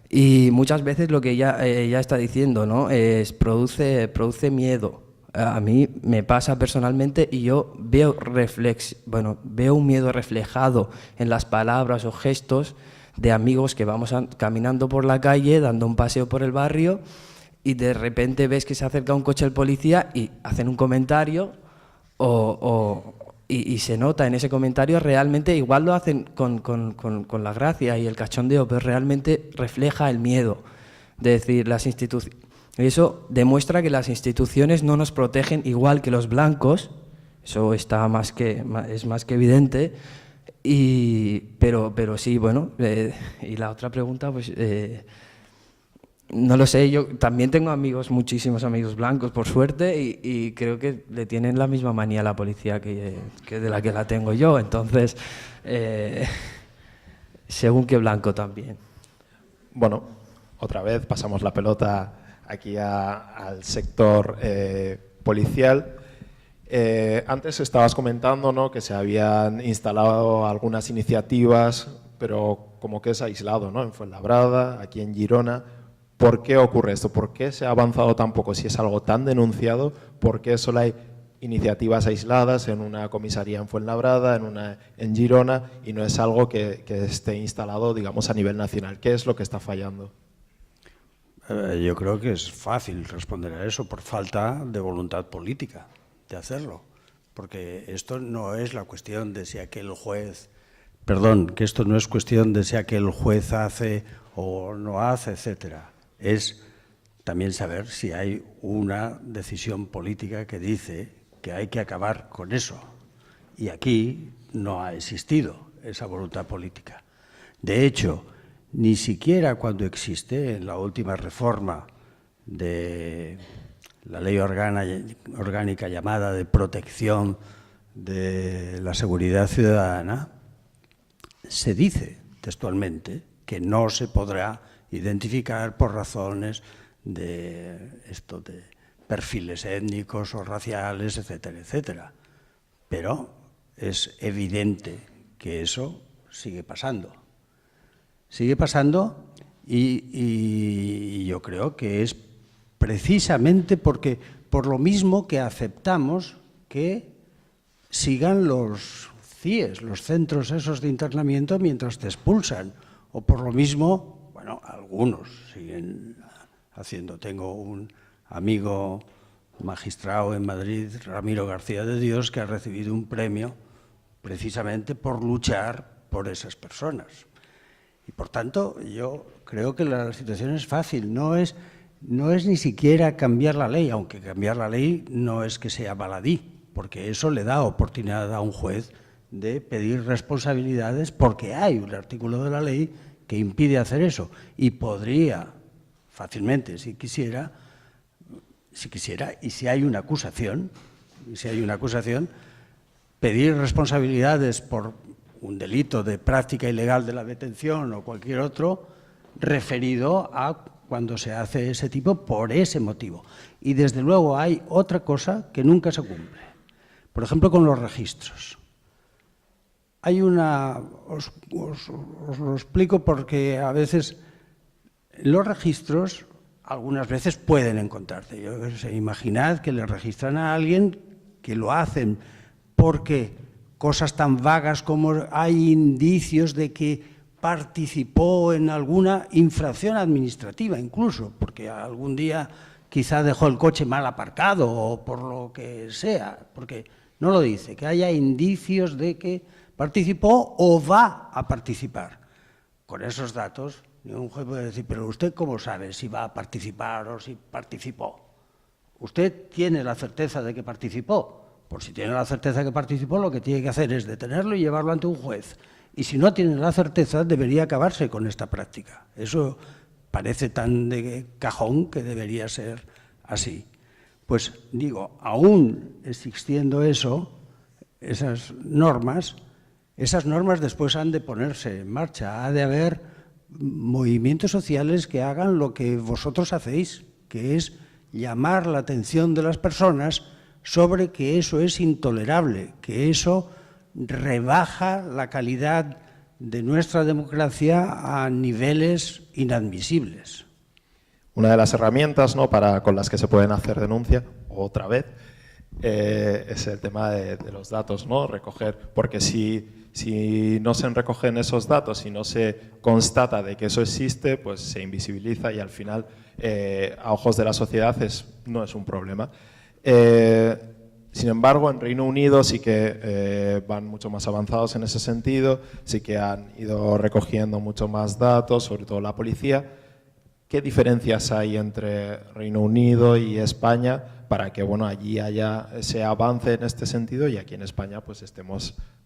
Y muchas veces lo que ella está diciendo, ¿no?, es produce miedo. A mí me pasa personalmente y yo veo un miedo reflejado en las palabras o gestos de amigos que vamos caminando por la calle, dando un paseo por el barrio, y de repente ves que se acerca un coche del policía y hacen un comentario y se nota en ese comentario, realmente igual lo hacen con la gracia y el cachondeo, pero realmente refleja el miedo. De decir, las instituciones... Eso demuestra que las instituciones no nos protegen igual que los blancos, eso es más que evidente, pero sí, bueno, y la otra pregunta, pues... no lo sé, yo también tengo muchísimos amigos blancos, por suerte, y creo que le tienen la misma manía a la policía que de la que la tengo yo, entonces, según qué blanco también. Bueno, otra vez pasamos la pelota aquí al sector policial. Antes estabas comentando, ¿no?, que se habían instalado algunas iniciativas, pero como que es aislado, ¿no?, en Fuenlabrada, aquí en Girona. ¿Por qué ocurre esto? ¿Por qué se ha avanzado tan poco? Si es algo tan denunciado, ¿por qué solo hay iniciativas aisladas en una comisaría en Fuenlabrada, en Girona, y no es algo que esté instalado, digamos, a nivel nacional? ¿Qué es lo que está fallando? Yo creo que es fácil responder a eso, por falta de voluntad política de hacerlo. Porque esto no es la cuestión de si aquel juez... Perdón, que esto no es cuestión de si aquel juez hace o no hace, etcétera. Es también saber si hay una decisión política que dice que hay que acabar con eso. Y aquí no ha existido esa voluntad política. De hecho, ni siquiera cuando existe en la última reforma de la ley orgánica llamada de protección de la seguridad ciudadana, se dice textualmente que no se podrá identificar por razones de perfiles étnicos o raciales, etcétera, etcétera. Pero es evidente que eso sigue pasando. Sigue pasando Y yo creo que es precisamente porque, por lo mismo que aceptamos que sigan los CIES, los centros esos de internamiento, mientras te expulsan. O por lo mismo, bueno, algunos siguen haciendo. Tengo un amigo magistrado en Madrid, Ramiro García de Dios, que ha recibido un premio precisamente por luchar por esas personas. Y por tanto, yo creo que la situación es fácil, no es ni siquiera cambiar la ley, aunque cambiar la ley no es que sea baladí, porque eso le da oportunidad a un juez de pedir responsabilidades, porque hay un artículo de la ley que impide hacer eso, y podría fácilmente, si quisiera, y si hay una acusación, pedir responsabilidades por un delito de práctica ilegal de la detención o cualquier otro referido a cuando se hace ese tipo por ese motivo. Y desde luego hay otra cosa que nunca se cumple. Por ejemplo, con los registros. Hay os lo explico porque a veces los registros algunas veces pueden encontrarse. Imaginad que le registran a alguien que lo hacen porque cosas tan vagas como hay indicios de que participó en alguna infracción administrativa incluso, porque algún día quizá dejó el coche mal aparcado o por lo que sea, porque no lo dice, que haya indicios de que participó o va a participar. Con esos datos, un juez puede decir, pero ¿usted cómo sabe si va a participar o si participó? ¿Usted tiene la certeza de que participó? Por si tiene la certeza de que participó, lo que tiene que hacer es detenerlo y llevarlo ante un juez. Y si no tiene la certeza, debería acabarse con esta práctica. Eso parece tan de cajón que debería ser así. Pues digo, aún existiendo esas normas después han de ponerse en marcha. Ha de haber movimientos sociales que hagan lo que vosotros hacéis, que es llamar la atención de las personas sobre que eso es intolerable, que eso rebaja la calidad de nuestra democracia a niveles inadmisibles. Una de las herramientas, ¿no?, con las que se pueden hacer denuncia, otra vez, es el tema de los datos, ¿no? Recoger, porque si no se recogen esos datos y no se constata de que eso existe, pues se invisibiliza y al final, a ojos de la sociedad, no es un problema. Sin embargo, en Reino Unido sí que van mucho más avanzados en ese sentido, sí que han ido recogiendo mucho más datos, sobre todo la policía. ¿Qué diferencias hay entre Reino Unido y España para que, bueno, allí haya ese avance en este sentido y aquí en España pues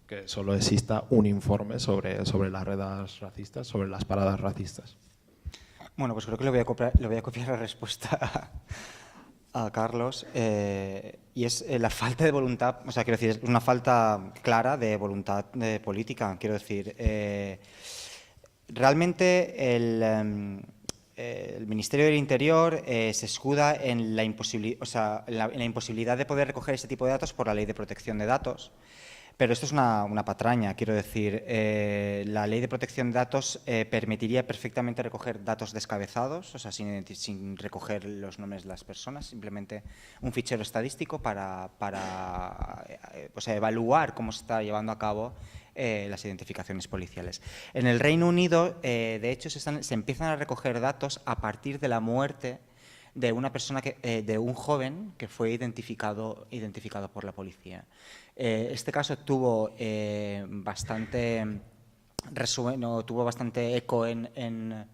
que solo exista un informe sobre las redes racistas, sobre las paradas racistas? Bueno, pues creo que le voy a copiar la respuesta a Carlos, y es la falta de voluntad, o sea, quiero decir, es una falta clara de voluntad política, quiero decir. Realmente el Ministerio del Interior se escuda en la imposibilidad de poder recoger este tipo de datos por la Ley de Protección de Datos. Pero esto es una patraña, quiero decir. La Ley de Protección de Datos permitiría perfectamente recoger datos descabezados, o sea, sin recoger los nombres de las personas, simplemente un fichero estadístico para evaluar cómo se está llevando a cabo las identificaciones policiales. En el Reino Unido, de hecho, se empiezan a recoger datos a partir de la muerte de una persona de un joven que fue identificado por la policía. Este caso tuvo bastante eco en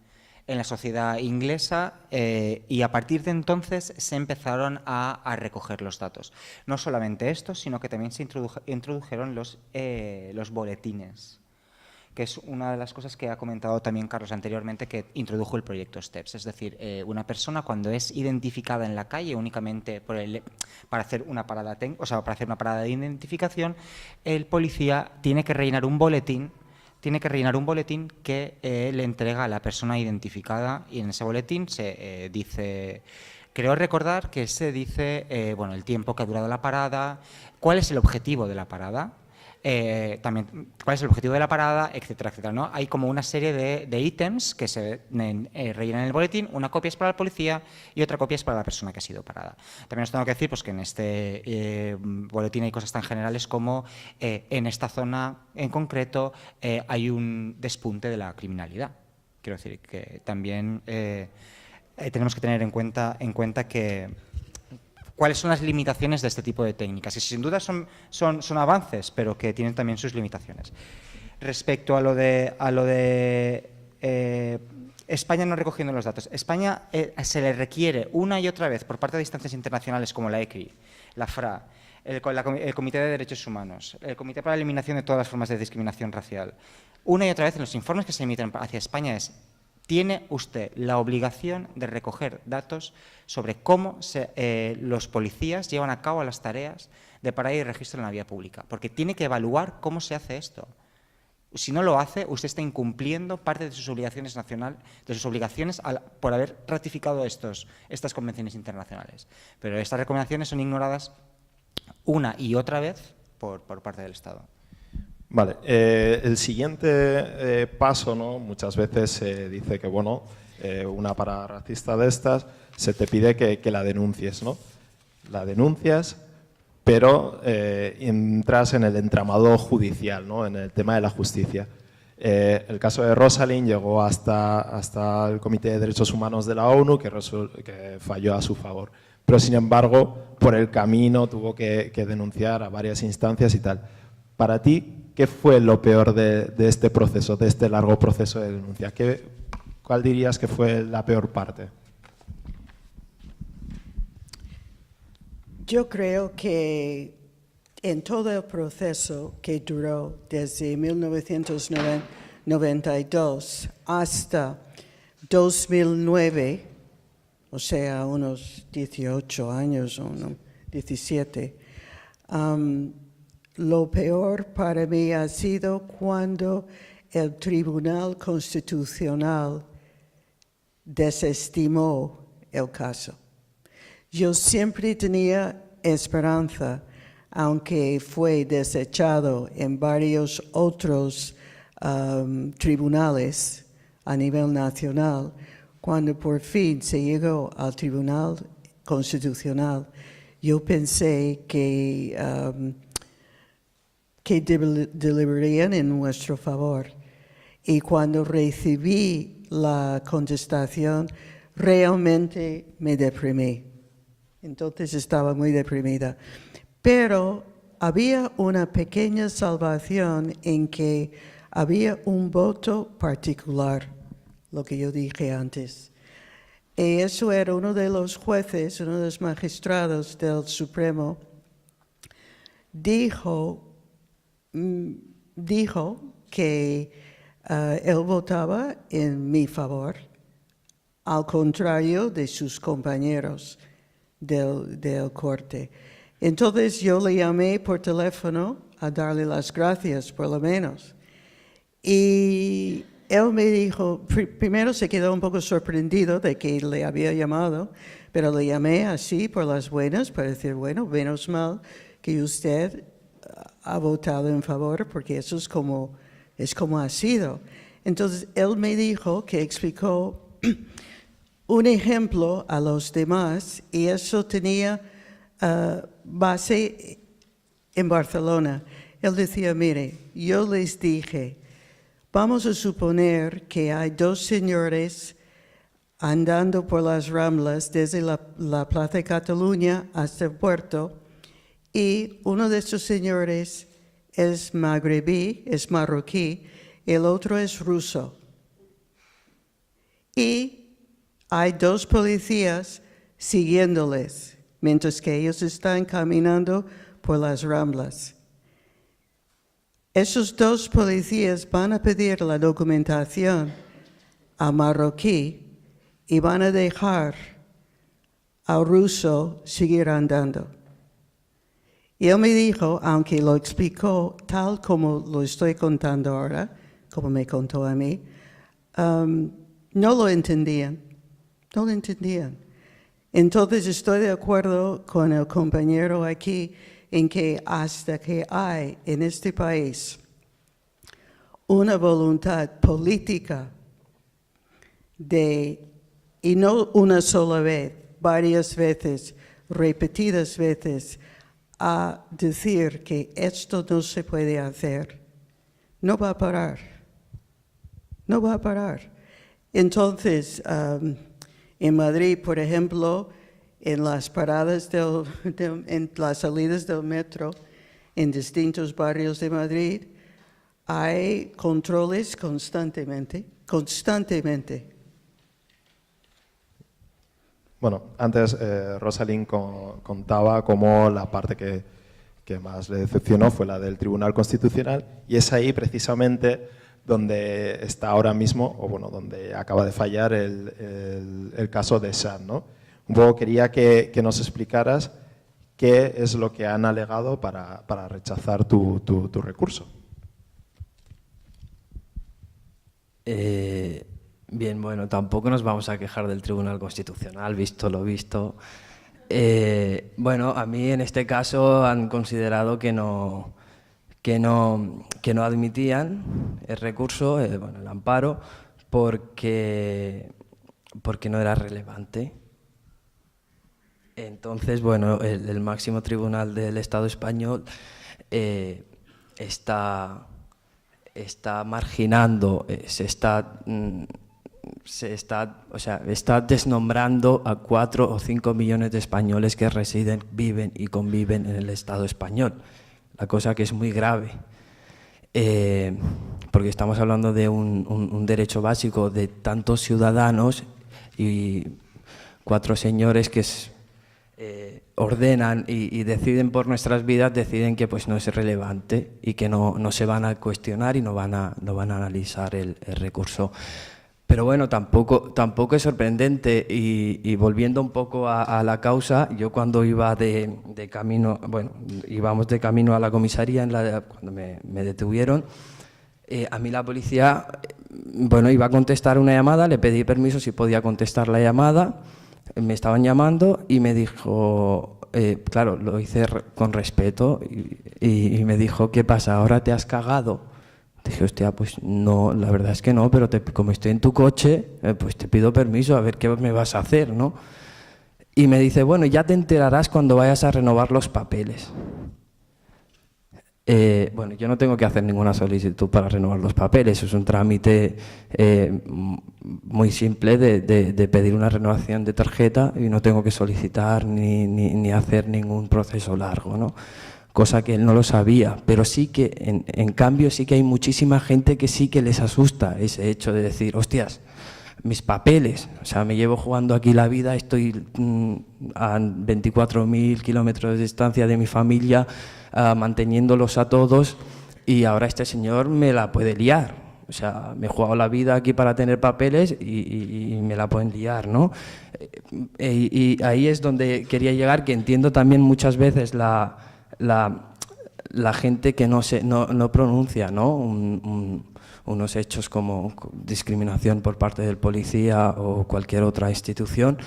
la sociedad inglesa, y a partir de entonces se empezaron a recoger los datos. No solamente esto, sino que también se introdujeron los boletines, que es una de las cosas que ha comentado también Carlos anteriormente, que introdujo el proyecto STEPS. Es decir, una persona cuando es identificada en la calle únicamente para hacer una parada de identificación, el policía tiene que rellenar un boletín que le entrega a la persona identificada, y en ese boletín se dice, creo recordar que se dice el tiempo que ha durado la parada, cuál es el objetivo de la parada, también cuál es el objetivo de la parada, etcétera, etcétera, ¿no? Hay como una serie de ítems que se rellenan en el boletín, una copia es para el policía y otra copia es para la persona que ha sido parada. También os tengo que decir pues, que en este boletín hay cosas tan generales como en esta zona en concreto hay un despunte de la criminalidad. Quiero decir que también tenemos que tener en cuenta que cuáles son las limitaciones de este tipo de técnicas, que sin duda son avances, pero que tienen también sus limitaciones. Respecto a lo de España no recogiendo los datos, España se le requiere una y otra vez por parte de instancias internacionales como la ECRI, la FRA, el Comité de Derechos Humanos, el Comité para la Eliminación de todas las formas de discriminación racial, una y otra vez en los informes que se emiten hacia España tiene usted la obligación de recoger datos sobre cómo los policías llevan a cabo las tareas de parada y registro en la vía pública, porque tiene que evaluar cómo se hace esto. Si no lo hace, usted está incumpliendo parte de sus obligaciones nacionales, por haber ratificado estas convenciones internacionales. Pero estas recomendaciones son ignoradas una y otra vez por parte del Estado. Vale, el siguiente paso, ¿no? Muchas veces se dice que, bueno, una parada racista de estas, se te pide que la denuncies, ¿no? La denuncias, pero entras en el entramado judicial, ¿no? En el tema de la justicia. El caso de Rosalind llegó hasta el Comité de Derechos Humanos de la ONU, que falló a su favor. Pero, sin embargo, por el camino tuvo que denunciar a varias instancias y tal. Para ti, ¿qué fue lo peor de este proceso, de este largo proceso de denuncia? ¿Cuál dirías que fue la peor parte? Yo creo que en todo el proceso que duró desde 1992 hasta 2009, o sea, unos 18 años o 17, lo peor para mí ha sido cuando el Tribunal Constitucional desestimó el caso. Yo siempre tenía esperanza, aunque fue desechado en varios otros tribunales a nivel nacional, cuando por fin se llegó al Tribunal Constitucional, yo pensé que deliberarían en nuestro favor. Y cuando recibí la contestación, realmente me deprimí. Entonces estaba muy deprimida. Pero había una pequeña salvación en que había un voto particular, lo que yo dije antes. Y eso era uno de los jueces, uno de los magistrados del Supremo, dijo que él votaba en mi favor, al contrario de sus compañeros del corte. Entonces yo le llamé por teléfono a darle las gracias, por lo menos. Y él me dijo, primero se quedó un poco sorprendido de que le había llamado, pero le llamé así por las buenas, para decir, bueno, menos mal que usted ha votado en favor, porque eso es como ha sido. Entonces, él me dijo que explicó un ejemplo a los demás, y eso tenía base en Barcelona. Él decía, mire, yo les dije, vamos a suponer que hay dos señores andando por las Ramblas desde la Plaza de Cataluña hasta el puerto, y uno de estos señores es magrebí, es marroquí, el otro es ruso. Y hay dos policías siguiéndoles, mientras que ellos están caminando por las Ramblas. Esos dos policías van a pedir la documentación a marroquí y van a dejar al ruso seguir andando. Y él me dijo, aunque lo explicó tal como lo estoy contando ahora, como me contó a mí, no lo entendían. No lo entendían. Entonces estoy de acuerdo con el compañero aquí en que hasta que hay en este país una voluntad política y no una sola vez, varias veces, repetidas veces, a decir que esto no se puede hacer, no va a parar. No va a parar. Entonces, en Madrid, por ejemplo, en las paradas en las salidas del metro, en distintos barrios de Madrid, hay controles constantemente. Bueno, antes Rosalind contaba cómo la parte que más le decepcionó fue la del Tribunal Constitucional, y es ahí precisamente donde está ahora mismo, o bueno, donde acaba de fallar el caso de Shan, ¿no? Un poco quería que nos explicaras qué es lo que han alegado para rechazar tu recurso. Bien, bueno, tampoco nos vamos a quejar del Tribunal Constitucional, visto lo visto. Bueno, a mí en este caso han considerado que no admitían el recurso, bueno, el amparo, porque no era relevante. Entonces, bueno, el máximo tribunal del Estado español está marginando, está desnombrando a 4 o 5 millones de españoles que residen, viven y conviven en el Estado español. La cosa que es muy grave, porque estamos hablando de un derecho básico de tantos ciudadanos y 4 señores que ordenan y deciden por nuestras vidas, deciden que pues no es relevante y que no se van a cuestionar y no van a analizar el recurso. Pero bueno, tampoco es sorprendente, y volviendo un poco a la causa, yo cuando iba de camino, bueno, íbamos de camino a la comisaría cuando me detuvieron, a mí la policía, bueno, iba a contestar una llamada, le pedí permiso si podía contestar la llamada, me estaban llamando y me dijo, claro, lo hice con respeto y me dijo, ¿qué pasa? ¿Ahora te has cagado? Dije, hostia, pues no, la verdad es que no, pero como estoy en tu coche, pues te pido permiso a ver qué me vas a hacer, ¿no? Y me dice, bueno, ya te enterarás cuando vayas a renovar los papeles. Bueno, yo no tengo que hacer ninguna solicitud para renovar los papeles, es un trámite muy simple de pedir una renovación de tarjeta y no tengo que solicitar ni hacer ningún proceso largo, ¿no? Cosa que él no lo sabía, pero sí que, en cambio, sí que hay muchísima gente que sí que les asusta ese hecho de decir, hostias, mis papeles, o sea, me llevo jugando aquí la vida, estoy a 24.000 kilómetros de distancia de mi familia, manteniéndolos a todos, y ahora este señor me la puede liar. O sea, me he jugado la vida aquí para tener papeles y me la pueden liar, ¿no? Y ahí es donde quería llegar, que entiendo también muchas veces la gente que no pronuncia, ¿no? Unos hechos como discriminación por parte del policía o cualquier otra institución.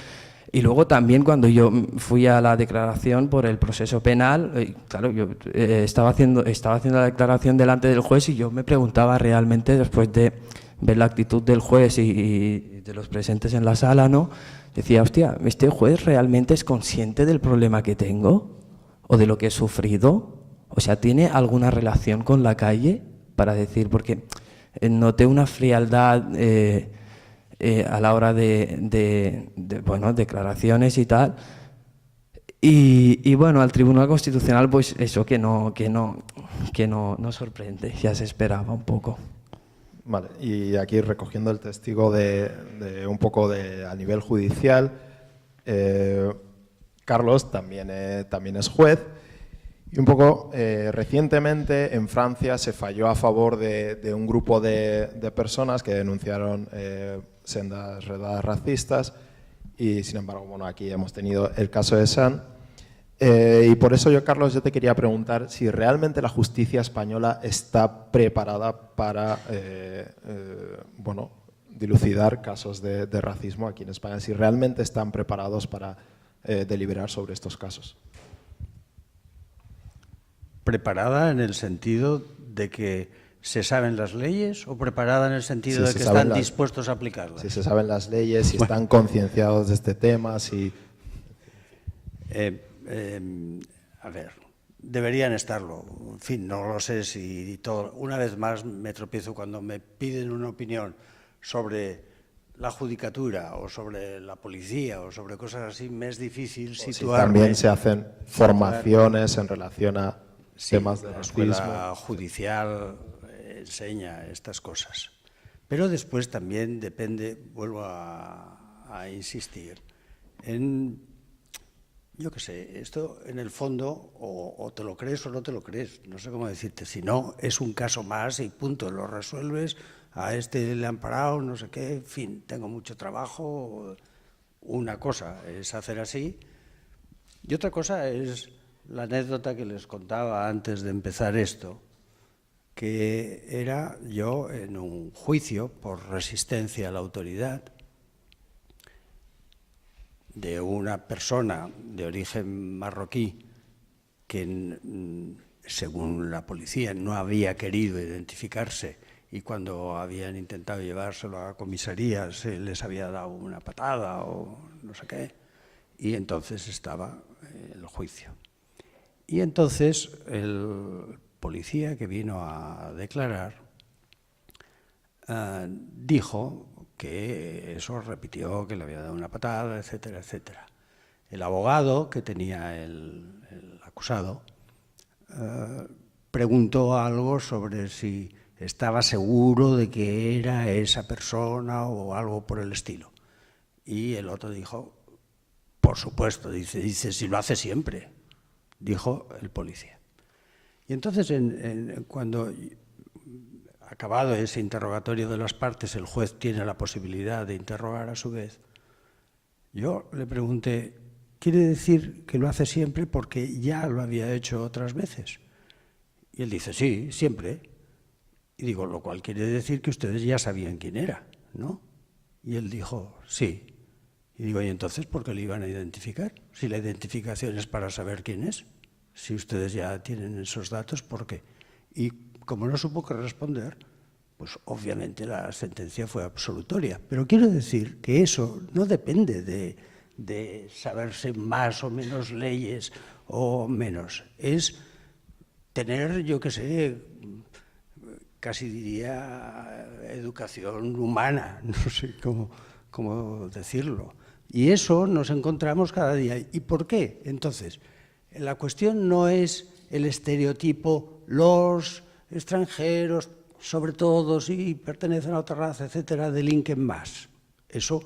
Y luego también cuando yo fui a la declaración por el proceso penal, claro, yo estaba haciendo la declaración delante del juez y yo me preguntaba realmente, después de ver la actitud del juez y de los presentes en la sala, ¿no? Decía, hostia, ¿este juez realmente es consciente del problema que tengo o de lo que he sufrido? O sea, ¿tiene alguna relación con la calle para decir? Porque noté una frialdad a la hora de bueno, declaraciones y tal. Y bueno, al Tribunal Constitucional, pues eso que no sorprende, ya se esperaba un poco. Vale, y aquí recogiendo el testigo de un poco a nivel judicial, Carlos también es juez. Y un poco recientemente en Francia se falló a favor de un grupo de personas que denunciaron sendas redadas racistas, y sin embargo, bueno, aquí hemos tenido el caso de Shan. Y por eso yo, Carlos, yo te quería preguntar si realmente la justicia española está preparada para bueno, dilucidar casos de racismo aquí en España, si realmente están preparados para deliberar sobre estos casos. ¿Preparada en el sentido de que se saben las leyes o preparada en el sentido de que saben están dispuestos a aplicarlas? Si se saben las leyes, si están concienciados de este tema, si... A ver, deberían estarlo. En fin, no lo sé si todo. Una vez más me tropiezo cuando me piden una opinión sobre la judicatura o sobre la policía o sobre cosas así, me es difícil situarme. También se hacen formaciones en relación a temas de la racismo. escuela judicial enseña estas cosas. Pero después también depende, vuelvo a insistir, en, yo qué sé, esto en el fondo o te lo crees o no te lo crees, no sé cómo decirte, si no es un caso más y punto, lo resuelves, a este le han parado, no sé qué, en fin, tengo mucho trabajo. Una cosa es hacer así y otra cosa es la anécdota que les contaba antes de empezar esto, que era yo en un juicio por resistencia a la autoridad de una persona de origen marroquí que, según la policía, no había querido identificarse y cuando habían intentado llevárselo a la comisaría se les había dado una patada o no sé qué, y entonces estaba el juicio. Y entonces el policía que vino a declarar dijo que eso repitió, que le había dado una patada, etcétera, etcétera. El abogado que tenía el acusado preguntó algo sobre si estaba seguro de que era esa persona o algo por el estilo. Y el otro dijo, por supuesto, dice si lo hace siempre, dijo el policía. Y entonces, cuando acabado ese interrogatorio de las partes, el juez tiene la posibilidad de interrogar a su vez, yo le pregunté, ¿quiere decir que lo hace siempre porque ya lo había hecho otras veces? Y él dice, sí, siempre. Y digo, lo cual quiere decir que ustedes ya sabían quién era, ¿no? Y él dijo, sí. Y digo, ¿y entonces por qué le iban a identificar? Si la identificación es para saber quién es. Si ustedes ya tienen esos datos, ¿por qué? Y como no supo qué responder, pues obviamente la sentencia fue absolutoria. Pero quiero decir que eso no depende de saberse más o menos leyes o menos. Es tener, yo qué sé, casi diría educación humana, no sé cómo decirlo. Y eso nos encontramos cada día. ¿Y por qué? Entonces, la cuestión no es el estereotipo, los extranjeros, sobre todo si pertenecen a otra raza, etcétera, delinquen más. Eso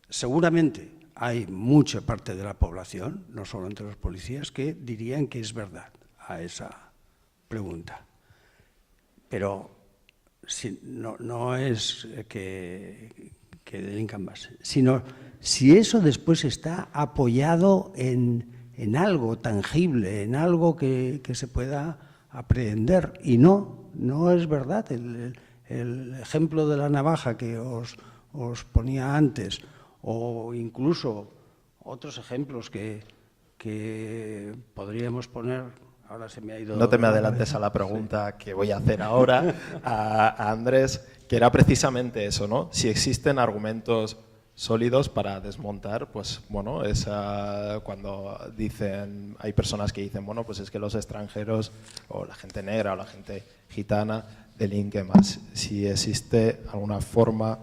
seguramente hay mucha parte de la población, no solo entre los policías, que dirían que es verdad a esa pregunta. Pero no es que delincan más, sino si eso después está apoyado en algo tangible, en algo que se pueda aprehender. Y no es verdad. El ejemplo de la navaja que os ponía antes, o incluso otros ejemplos que podríamos poner. Ahora se me ha ido. No te me adelantes a la pregunta que voy a hacer ahora a Andrés, que era precisamente eso, ¿no? Si existen argumentos sólidos para desmontar, pues bueno, cuando dicen, hay personas que dicen, bueno, pues es que los extranjeros o la gente negra o la gente gitana delinquen más. Si existe alguna forma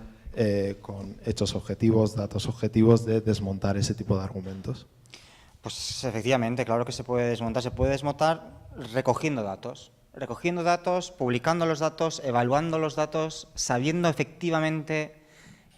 con hechos objetivos, datos objetivos de desmontar ese tipo de argumentos. Pues efectivamente, claro que se puede desmontar recogiendo datos, publicando los datos, evaluando los datos, sabiendo efectivamente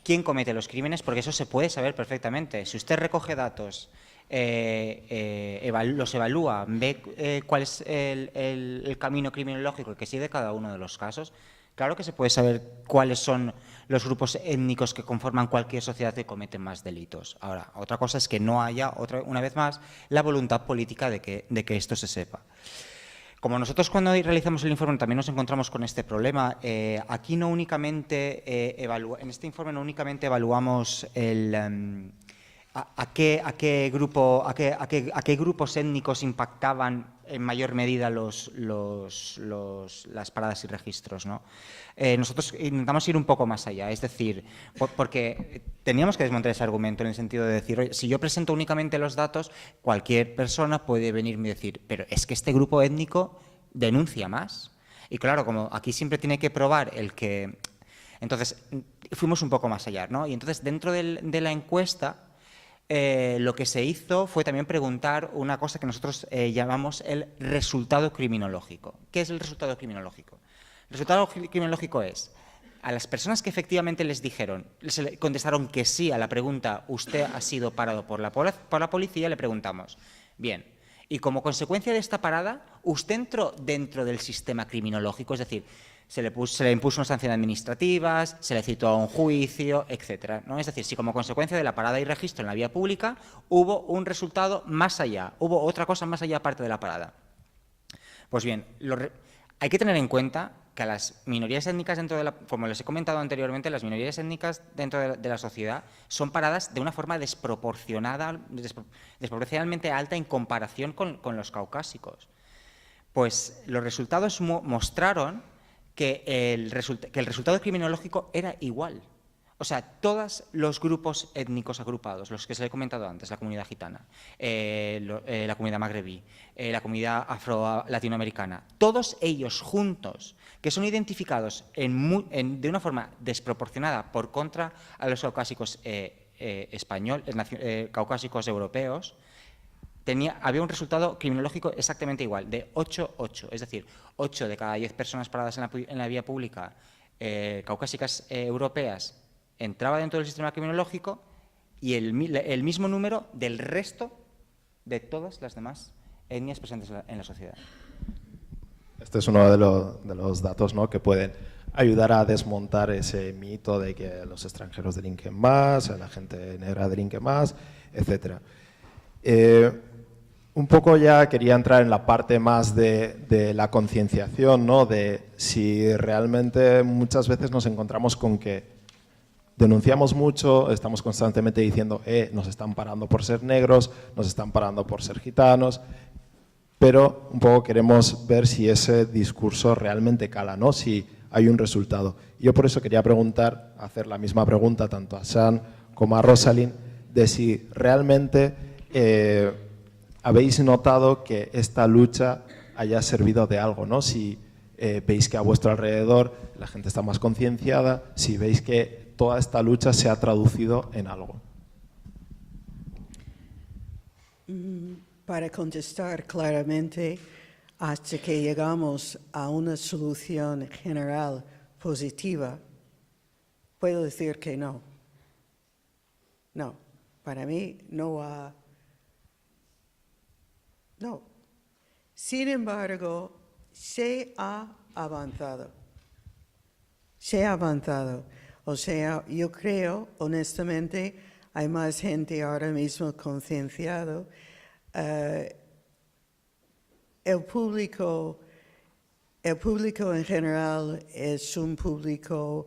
quién comete los crímenes, porque eso se puede saber perfectamente. Si usted recoge datos, los evalúa, ve cuál es el camino criminológico que sigue cada uno de los casos, claro que se puede saber cuáles son los grupos étnicos que conforman cualquier sociedad que cometen más delitos. Ahora, otra cosa es que no haya, una vez más, la voluntad política de que esto se sepa. Como nosotros cuando realizamos el informe también nos encontramos con este problema, aquí no únicamente en este informe no únicamente evaluamos a qué grupos étnicos impactaban en mayor medida las paradas y registros, ¿no? Nosotros intentamos ir un poco más allá, es decir, porque teníamos que desmontar ese argumento en el sentido de decir, oye, si yo presento únicamente los datos, cualquier persona puede venirme y decir, pero es que este grupo étnico denuncia más. Y claro, como aquí siempre tiene que probar el que... Entonces, fuimos un poco más allá, ¿no? Y entonces, dentro de la encuesta, lo que se hizo fue también preguntar una cosa que nosotros llamamos el resultado criminológico. ¿Qué es el resultado criminológico? El resultado criminológico es, a las personas que efectivamente les contestaron que sí a la pregunta, usted ha sido parado por la policía, le preguntamos, bien, y como consecuencia de esta parada, usted entró dentro del sistema criminológico, es decir, se le impuso una sanción administrativa, se le citó a un juicio, etcétera, ¿no? Es decir, si como consecuencia de la parada y registro en la vía pública hubo un resultado más allá, hubo otra cosa más allá aparte de la parada. Pues bien, hay que tener en cuenta que a las minorías étnicas como les he comentado anteriormente, las minorías étnicas dentro de la sociedad son paradas de una forma desproporcionalmente alta en comparación con los caucásicos. Pues los resultados mostraron que el resultado criminológico era igual. O sea, todos los grupos étnicos agrupados, los que se le he comentado antes, la comunidad gitana, la comunidad magrebí, la comunidad afro-latinoamericana, todos ellos juntos, que son identificados de una forma desproporcionada por contra a los caucásicos caucásicos europeos, había un resultado criminológico exactamente igual, de 8-8, es decir, 8 de cada 10 personas paradas en la vía pública caucásicas europeas entraba dentro del sistema criminológico y el mismo número del resto de todas las demás etnias presentes en la sociedad. Este es uno de los datos, ¿no?, que pueden ayudar a desmontar ese mito de que los extranjeros delinquen más, la gente negra delinque más, etcétera. Un poco ya quería entrar en la parte más de la concienciación, ¿no?, de si realmente muchas veces nos encontramos con que denunciamos mucho, estamos constantemente diciendo nos están parando por ser negros, nos están parando por ser gitanos, pero un poco queremos ver si ese discurso realmente cala, ¿no?, si hay un resultado. Yo por eso quería hacer la misma pregunta tanto a Sean como a Rosalind, de si realmente habéis notado que esta lucha haya servido de algo, ¿no? Si veis que a vuestro alrededor la gente está más concienciada, si veis que toda esta lucha se ha traducido en algo. Para contestar claramente, hasta que llegamos a una solución general positiva, puedo decir que no. No, para mí no ha... No. Sin embargo, se ha avanzado. Se ha avanzado. O sea, yo creo, honestamente, hay más gente ahora mismo concienciado. El público en general es un público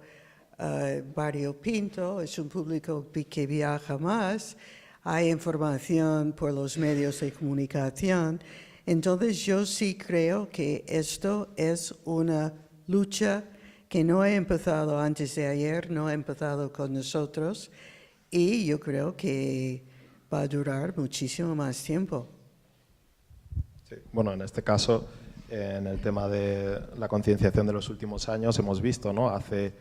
variopinto, es un público que viaja más, hay información por los medios de comunicación. Entonces yo sí creo que esto es una lucha que no ha empezado antes de ayer, no ha empezado con nosotros y yo creo que va a durar muchísimo más tiempo. Sí. Bueno, en este caso, en el tema de la concienciación de los últimos años, hemos visto, ¿no? Hace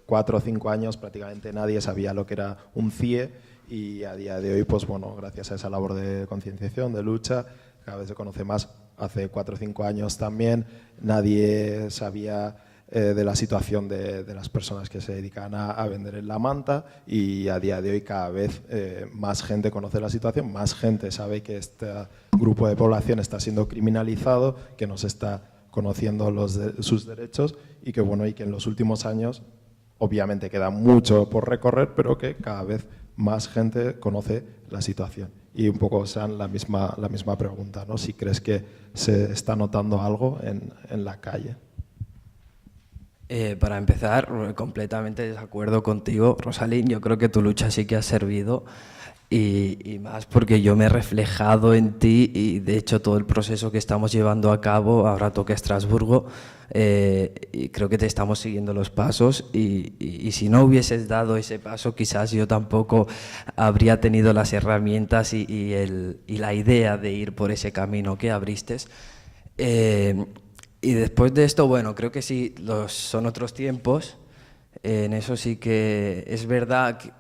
4 o 5 años prácticamente nadie sabía lo que era un CIE y a día de hoy, pues bueno, gracias a esa labor de concienciación, de lucha, cada vez se conoce más. Hace 4 o 5 años también nadie sabía de la situación de las personas que se dedican a vender en la manta y a día de hoy cada vez más gente conoce la situación, más gente sabe que este grupo de población está siendo criminalizado, que no se está conociendo sus derechos y que bueno, y que en los últimos años obviamente queda mucho por recorrer, pero que cada vez más gente conoce la situación. Y un poco, Sean, la misma pregunta, ¿no? Si crees que se está notando algo en la calle. Para empezar, completamente de acuerdo contigo, Rosalind. Yo creo que tu lucha sí que ha servido. y más porque yo me he reflejado en ti y de hecho todo el proceso que estamos llevando a cabo, ahora toca Estrasburgo, y creo que te estamos siguiendo los pasos y si no hubieses dado ese paso quizás yo tampoco habría tenido las herramientas y la idea de ir por ese camino que abriste. Y después de esto, bueno, creo que sí, son otros tiempos, en eso sí que es verdad que,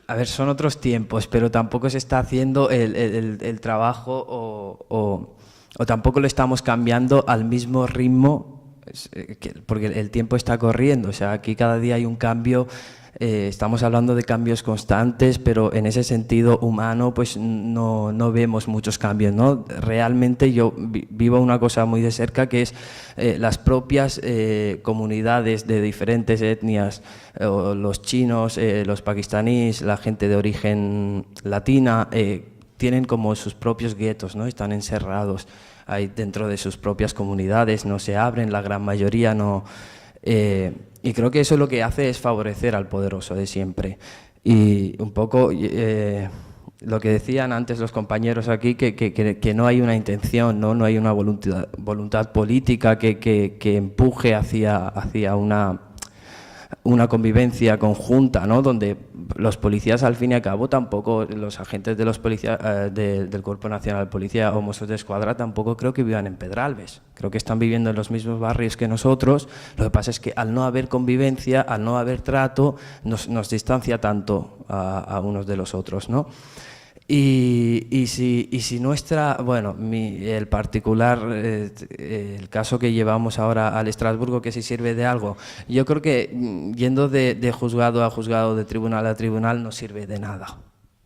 a ver, son otros tiempos, pero tampoco se está haciendo el trabajo o tampoco lo estamos cambiando al mismo ritmo, porque el tiempo está corriendo, o sea, aquí cada día hay un cambio, estamos hablando de cambios constantes, pero en ese sentido humano pues no vemos muchos cambios, ¿no? Realmente yo vivo una cosa muy de cerca que es las propias comunidades de diferentes etnias, los chinos, los pakistaníes, la gente de origen latina, tienen como sus propios guetos, ¿no? Están encerrados ahí dentro de sus propias comunidades, no se abren, la gran mayoría no... y creo que eso lo que hace es favorecer al poderoso de siempre. Y un poco lo que decían antes los compañeros aquí, que no hay una intención, no hay una voluntad política que empuje hacia una convivencia conjunta, ¿no? Donde los policías al fin y al cabo tampoco, los agentes de los policías del Cuerpo Nacional de Policía o Mossos d'Esquadra tampoco creo que vivan en Pedralbes, creo que están viviendo en los mismos barrios que nosotros, lo que pasa es que al no haber convivencia, al no haber trato, nos distancia tanto a unos de los otros, ¿no? Y si nuestra, bueno, el particular, el caso que llevamos ahora al Estrasburgo, que si sirve de algo, yo creo que yendo de juzgado a juzgado, de tribunal a tribunal, no sirve de nada.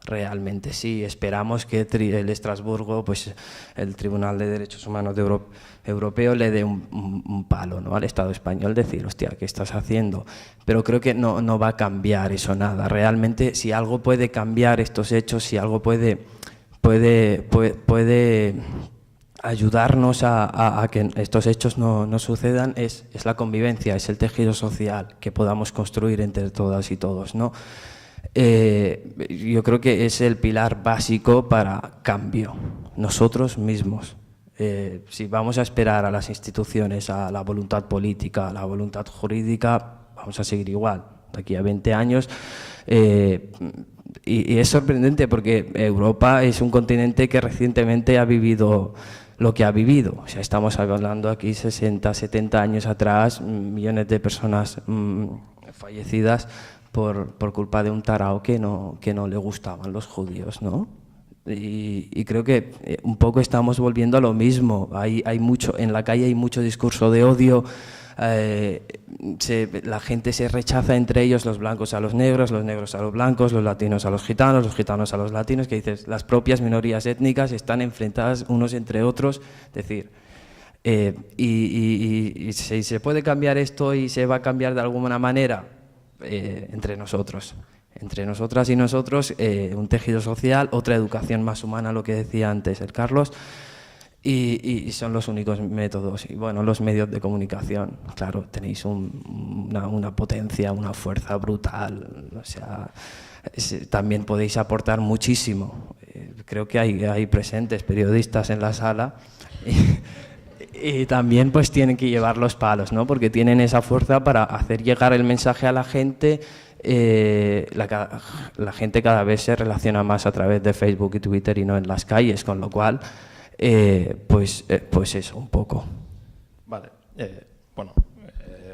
Realmente sí, esperamos que el Estrasburgo, pues el Tribunal de Derechos Humanos Europeo le dé un palo, ¿no? Al Estado español, decir, hostia, ¿qué estás haciendo? Pero creo que no va a cambiar eso nada. Realmente, si algo puede cambiar estos hechos, si algo puede ayudarnos a que estos hechos no sucedan, es la convivencia, es el tejido social que podamos construir entre todas y todos, ¿no? Yo creo que es el pilar básico para cambio, nosotros mismos. Si vamos a esperar a las instituciones, a la voluntad política, a la voluntad jurídica, vamos a seguir igual, de aquí a 20 años. Y es sorprendente porque Europa es un continente que recientemente ha vivido lo que ha vivido. O sea, estamos hablando aquí 60, 70 años atrás, millones de personas fallecidas por culpa de un tarao que no le gustaban los judíos, ¿no? Y creo que un poco estamos volviendo a lo mismo. Hay mucho, en la calle hay mucho discurso de odio, la gente se rechaza entre ellos, los blancos a los negros a los blancos, los latinos a los gitanos a los latinos, que dices, las propias minorías étnicas están enfrentadas unos entre otros, es decir, y si se puede cambiar esto y se va a cambiar de alguna manera, entre nosotros, entre nosotras y nosotros, un tejido social, otra educación más humana, lo que decía antes el Carlos, y son los únicos métodos. Y bueno, los medios de comunicación, claro, tenéis una potencia, una fuerza brutal, o sea, también podéis aportar muchísimo. Creo que hay presentes periodistas en la sala y también pues tienen que llevar los palos, ¿no? Porque tienen esa fuerza para hacer llegar el mensaje a la gente. La gente cada vez se relaciona más a través de Facebook y Twitter y no en las calles, con lo cual, pues eso, un poco. Vale, bueno,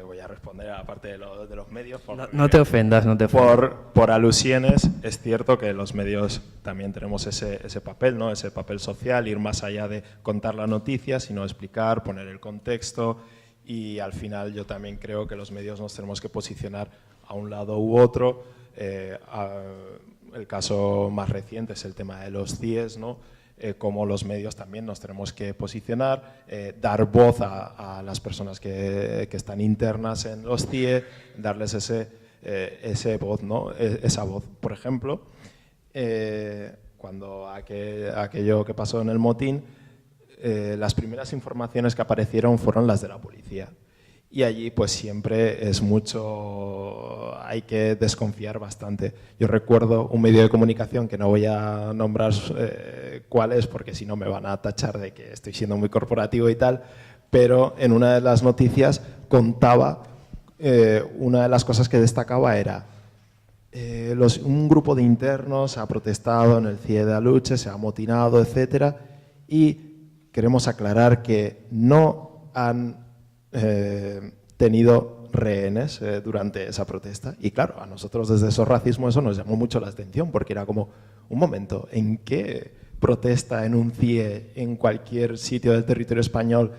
voy a responder aparte de los medios. No te ofendas, no te ofendas. Por alusiones, es cierto que los medios también tenemos ese papel, ¿no? Ese papel social, ir más allá de contar la noticia, sino explicar, poner el contexto, y al final yo también creo que los medios nos tenemos que posicionar a un lado u otro. El caso más reciente es el tema de los CIEs, ¿no? Como los medios también nos tenemos que posicionar, dar voz a las personas que están internas en los CIE, darles ese voz, ¿no? Esa voz. Por ejemplo, cuando aquello que pasó en el motín, las primeras informaciones que aparecieron fueron las de la policía. y allí pues siempre es hay que desconfiar bastante. Yo recuerdo un medio de comunicación que no voy a nombrar cuál es, porque si no me van a tachar de que estoy siendo muy corporativo y tal, pero en una de las noticias contaba, una de las cosas que destacaba era un grupo de internos ha protestado en el CIE de Aluche, se ha amotinado, etcétera, y queremos aclarar que no han tenido rehenes durante esa protesta. Y claro, a nosotros desde Sos Racismo eso nos llamó mucho la atención, porque era como, un momento, ¿en qué protesta en un CIE en cualquier sitio del territorio español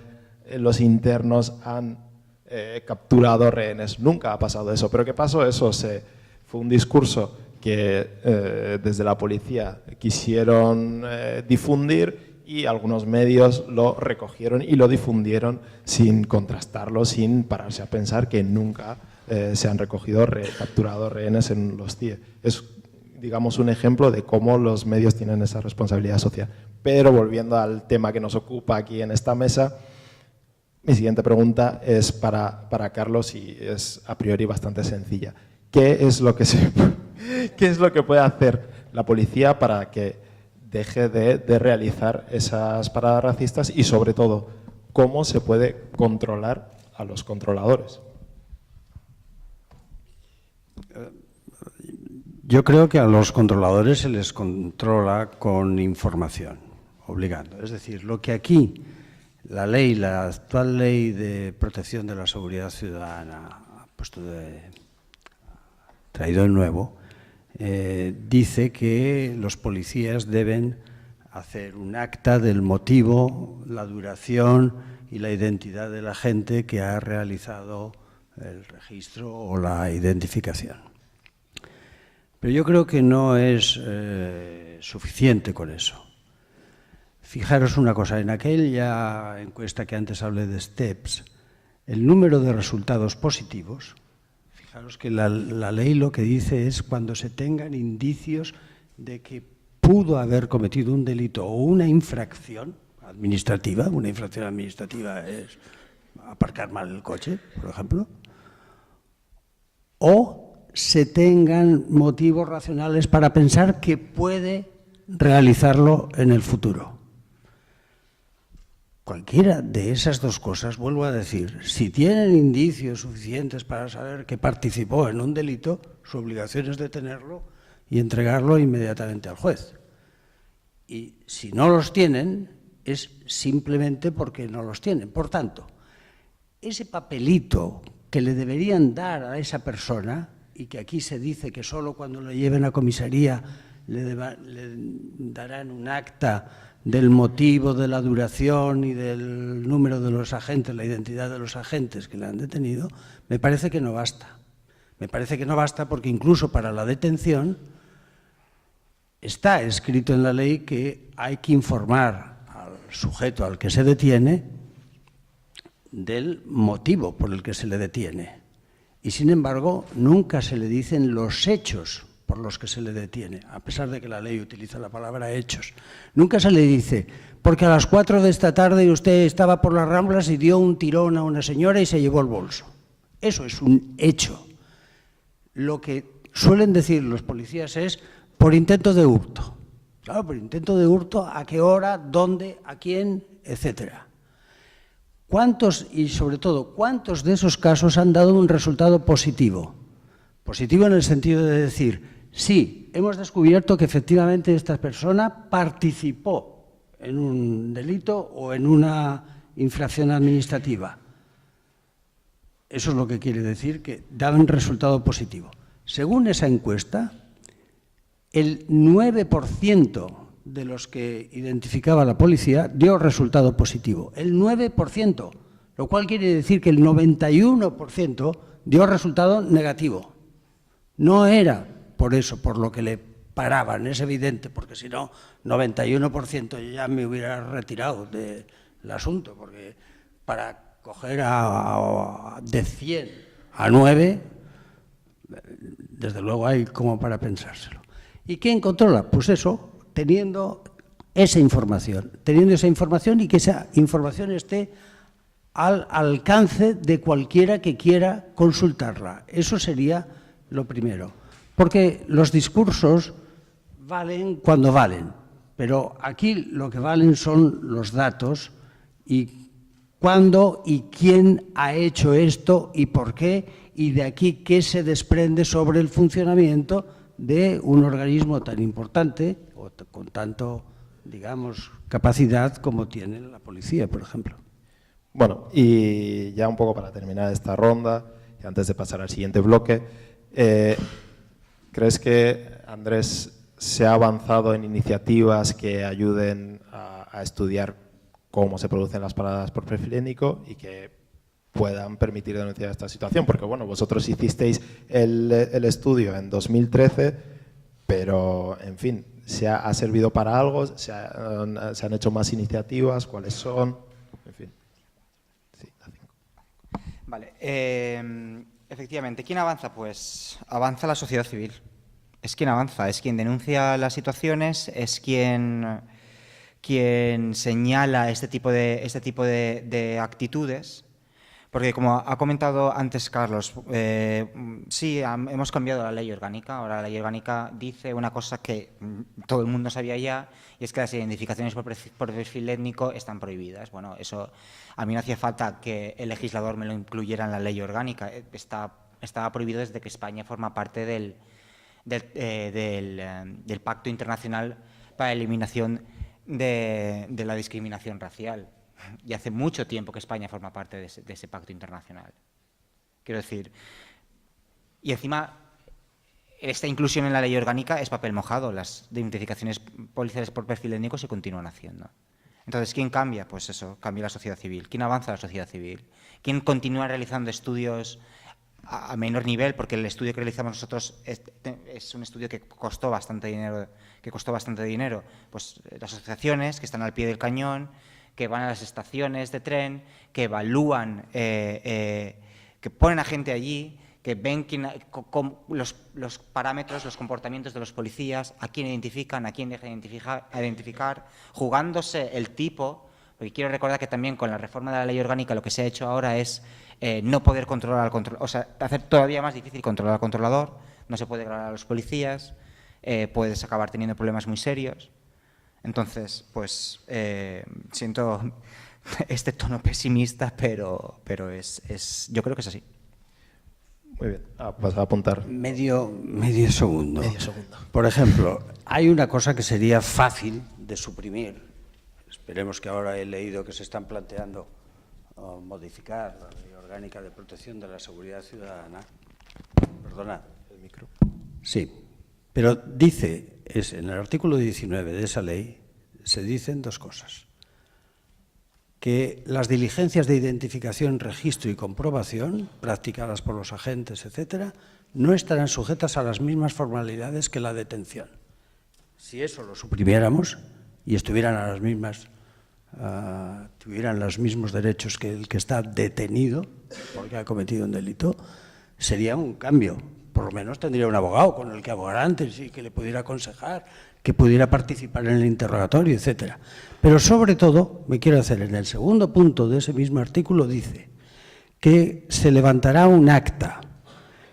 los internos han capturado rehenes? Nunca ha pasado eso. ¿Pero qué pasó? Eso fue un discurso que desde la policía quisieron difundir, y algunos medios lo recogieron y lo difundieron sin contrastarlo, sin pararse a pensar que nunca se han capturado rehenes en los CIE. Es, digamos, un ejemplo de cómo los medios tienen esa responsabilidad social. Pero volviendo al tema que nos ocupa aquí en esta mesa, mi siguiente pregunta es para Carlos y es a priori bastante sencilla. ¿Qué es lo que puede hacer la policía para que deje de realizar esas paradas racistas y, sobre todo, cómo se puede controlar a los controladores? Yo creo que a los controladores se les controla con información, obligando. Es decir, lo que aquí la actual ley de protección de la seguridad ciudadana ha traído de nuevo, dice que los policías deben hacer un acta del motivo, la duración y la identidad de la gente que ha realizado el registro o la identificación. Pero yo creo que no es suficiente con eso. Fijaros una cosa, en aquella encuesta que antes hablé de STEPS, el número de resultados positivos, fijaros que la ley lo que dice es cuando se tengan indicios de que pudo haber cometido un delito o una infracción administrativa. Una infracción administrativa es aparcar mal el coche, por ejemplo, o se tengan motivos racionales para pensar que puede realizarlo en el futuro. Cualquiera de esas dos cosas, vuelvo a decir, si tienen indicios suficientes para saber que participó en un delito, su obligación es detenerlo y entregarlo inmediatamente al juez. Y si no los tienen, es simplemente porque no los tienen. Por tanto, ese papelito que le deberían dar a esa persona, y que aquí se dice que solo cuando lo lleven a comisaría le darán un acta del motivo, de la duración y del número de los agentes, la identidad de los agentes que le han detenido, me parece que no basta. Me parece que no basta porque incluso para la detención está escrito en la ley que hay que informar al sujeto al que se detiene del motivo por el que se le detiene. Y sin embargo, nunca se le dicen los hechos por los que se le detiene, a pesar de que la ley utiliza la palabra hechos. Nunca se le dice, porque a las 4 de esta tarde usted estaba por las Ramblas y dio un tirón a una señora y se llevó el bolso. Eso es un hecho. Lo que suelen decir los policías es por intento de hurto. Claro, por intento de hurto, ¿a qué hora, dónde, a quién, etcétera? ¿Cuántos, y sobre todo, cuántos de esos casos han dado un resultado positivo? Positivo en el sentido de decir, sí, hemos descubierto que efectivamente esta persona participó en un delito o en una infracción administrativa. Eso es lo que quiere decir que da un resultado positivo. Según esa encuesta, el 9% de los que identificaba la policía dio resultado positivo. El 9%, lo cual quiere decir que el 91% dio resultado negativo. No era por eso por lo que le paraban, es evidente, porque si no, 91% yo ya me hubiera retirado del asunto, porque para coger de 100 a 9, desde luego hay como para pensárselo. ¿Y quién controla? Pues eso, teniendo esa información y que esa información esté al alcance de cualquiera que quiera consultarla. Eso sería lo primero. Porque los discursos valen cuando valen, pero aquí lo que valen son los datos y cuándo y quién ha hecho esto y por qué, y de aquí qué se desprende sobre el funcionamiento de un organismo tan importante o con tanto, digamos, capacidad como tiene la policía, por ejemplo. Bueno, y ya un poco para terminar esta ronda, y antes de pasar al siguiente bloque, ¿crees que, Andrés, se ha avanzado en iniciativas que ayuden a estudiar cómo se producen las paradas por perfil étnico y que puedan permitir denunciar esta situación? Porque, bueno, vosotros hicisteis el estudio en 2013, pero, en fin, ¿ha servido para algo? ¿Se han hecho más iniciativas? ¿Cuáles son? En fin. Sí, la 5. Vale. Efectivamente, ¿quién avanza? Pues avanza la sociedad civil. Es quien avanza, es quien denuncia las situaciones, es quien señala este tipo de actitudes. Porque, como ha comentado antes Carlos, sí, hemos cambiado la ley orgánica. Ahora la ley orgánica dice una cosa que todo el mundo sabía ya, y es que las identificaciones por perfil étnico están prohibidas. Bueno, eso a mí no hacía falta que el legislador me lo incluyera en la ley orgánica. Estaba prohibido desde que España forma parte del Pacto Internacional para la Eliminación de la Discriminación Racial. Y hace mucho tiempo que España forma parte de ese pacto internacional. Quiero decir, y encima, esta inclusión en la ley orgánica es papel mojado. Las identificaciones policiales por perfil étnico se continúan haciendo. Entonces, ¿quién cambia? Pues eso, cambia la sociedad civil. ¿Quién avanza la sociedad civil? ¿Quién continúa realizando estudios a menor nivel? Porque el estudio que realizamos nosotros es un estudio que costó bastante dinero. Pues las asociaciones que están al pie del cañón, que van a las estaciones de tren, que evalúan, que ponen a gente allí, que ven los parámetros, los comportamientos de los policías, a quién identifican, a quién dejan identificar, jugándose el tipo, porque quiero recordar que también con la reforma de la ley orgánica lo que se ha hecho ahora es no poder controlar al controlador, o sea, hacer todavía más difícil controlar al controlador, no se puede grabar a los policías, puedes acabar teniendo problemas muy serios. Entonces, pues siento este tono pesimista, pero yo creo que es así. Muy bien, vas a apuntar. Medio segundo. Medio segundo. Por ejemplo, hay una cosa que sería fácil de suprimir. Esperemos que ahora he leído que se están planteando modificar la Ley Orgánica de Protección de la Seguridad Ciudadana. Perdona. El micro. Sí, pero dice, en el artículo 19 de esa ley, se dicen dos cosas. Que las diligencias de identificación, registro y comprobación, practicadas por los agentes, etcétera, no estarán sujetas a las mismas formalidades que la detención. Si eso lo suprimiéramos y estuvieran a las mismas, tuvieran los mismos derechos que el que está detenido porque ha cometido un delito, sería un cambio. Por lo menos tendría un abogado con el que abogar antes y que le pudiera aconsejar, que pudiera participar en el interrogatorio, etcétera. Pero sobre todo, me quiero hacer, en el segundo punto de ese mismo artículo dice que se levantará un acta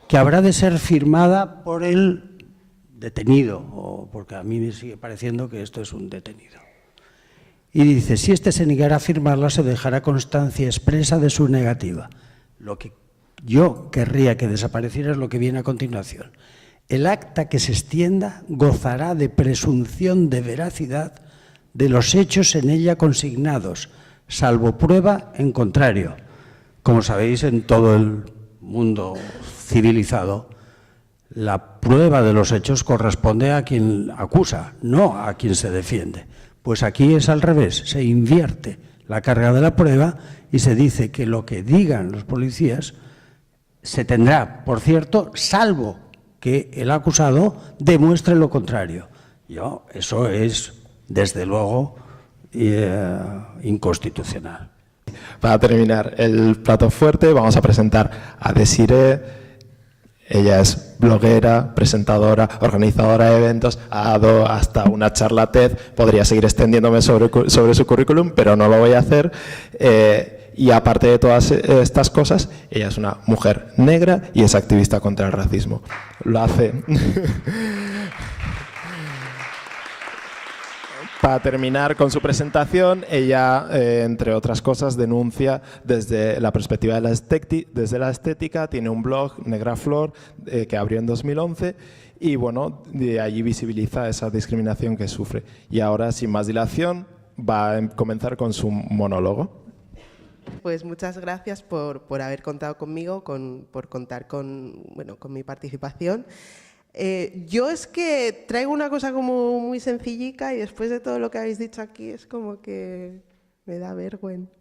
que habrá de ser firmada por el detenido, o porque a mí me sigue pareciendo que esto es un detenido. Y dice, si éste se negara a firmarla, se dejará constancia expresa de su negativa. Lo que yo querría que desapareciera es lo que viene a continuación. El acta que se extienda gozará de presunción de veracidad de los hechos en ella consignados, salvo prueba en contrario. Como sabéis, en todo el mundo civilizado, la prueba de los hechos corresponde a quien acusa, no a quien se defiende. Pues aquí es al revés, se invierte la carga de la prueba y se dice que lo que digan los policías se tendrá, por cierto, salvo que el acusado demuestre lo contrario. Eso es, desde luego, inconstitucional. Para terminar el plato fuerte, vamos a presentar a Desiree. Ella es bloguera, presentadora, organizadora de eventos, ha dado hasta una charla TED. Podría seguir extendiéndome sobre su currículum, pero no lo voy a hacer. Y aparte de todas estas cosas, ella es una mujer negra y es activista contra el racismo. Lo hace... Para terminar con su presentación, ella, entre otras cosas, denuncia desde la perspectiva desde la estética, tiene un blog, Negra Flor, que abrió en 2011, y bueno, de allí visibiliza esa discriminación que sufre. Y ahora, sin más dilación, va a comenzar con su monólogo. Pues muchas gracias por haber contado conmigo, por contar con mi participación. Yo es que traigo una cosa como muy sencillica y después de todo lo que habéis dicho aquí es como que me da vergüenza.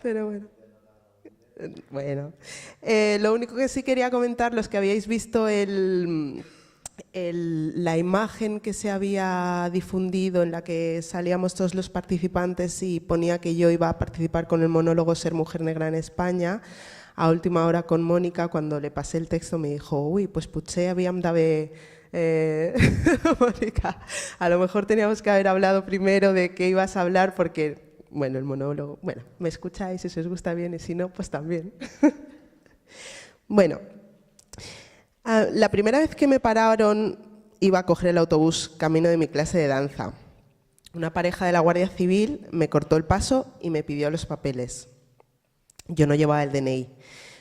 Pero bueno. Bueno, lo único que sí quería comentar, los que habíais visto la imagen que se había difundido en la que salíamos todos los participantes y ponía que yo iba a participar con el monólogo Ser mujer negra en España. A última hora con Mónica, cuando le pasé el texto, me dijo, uy, pues potser havíem d'haver... Mónica, a lo mejor teníamos que haber hablado primero de qué ibas a hablar, porque, bueno, el monólogo, bueno, me escucháis, si os gusta bien, y si no, pues también. Bueno, la primera vez que me pararon, iba a coger el autobús camino de mi clase de danza. Una pareja de la Guardia Civil me cortó el paso y me pidió los papeles. Yo no llevaba el DNI.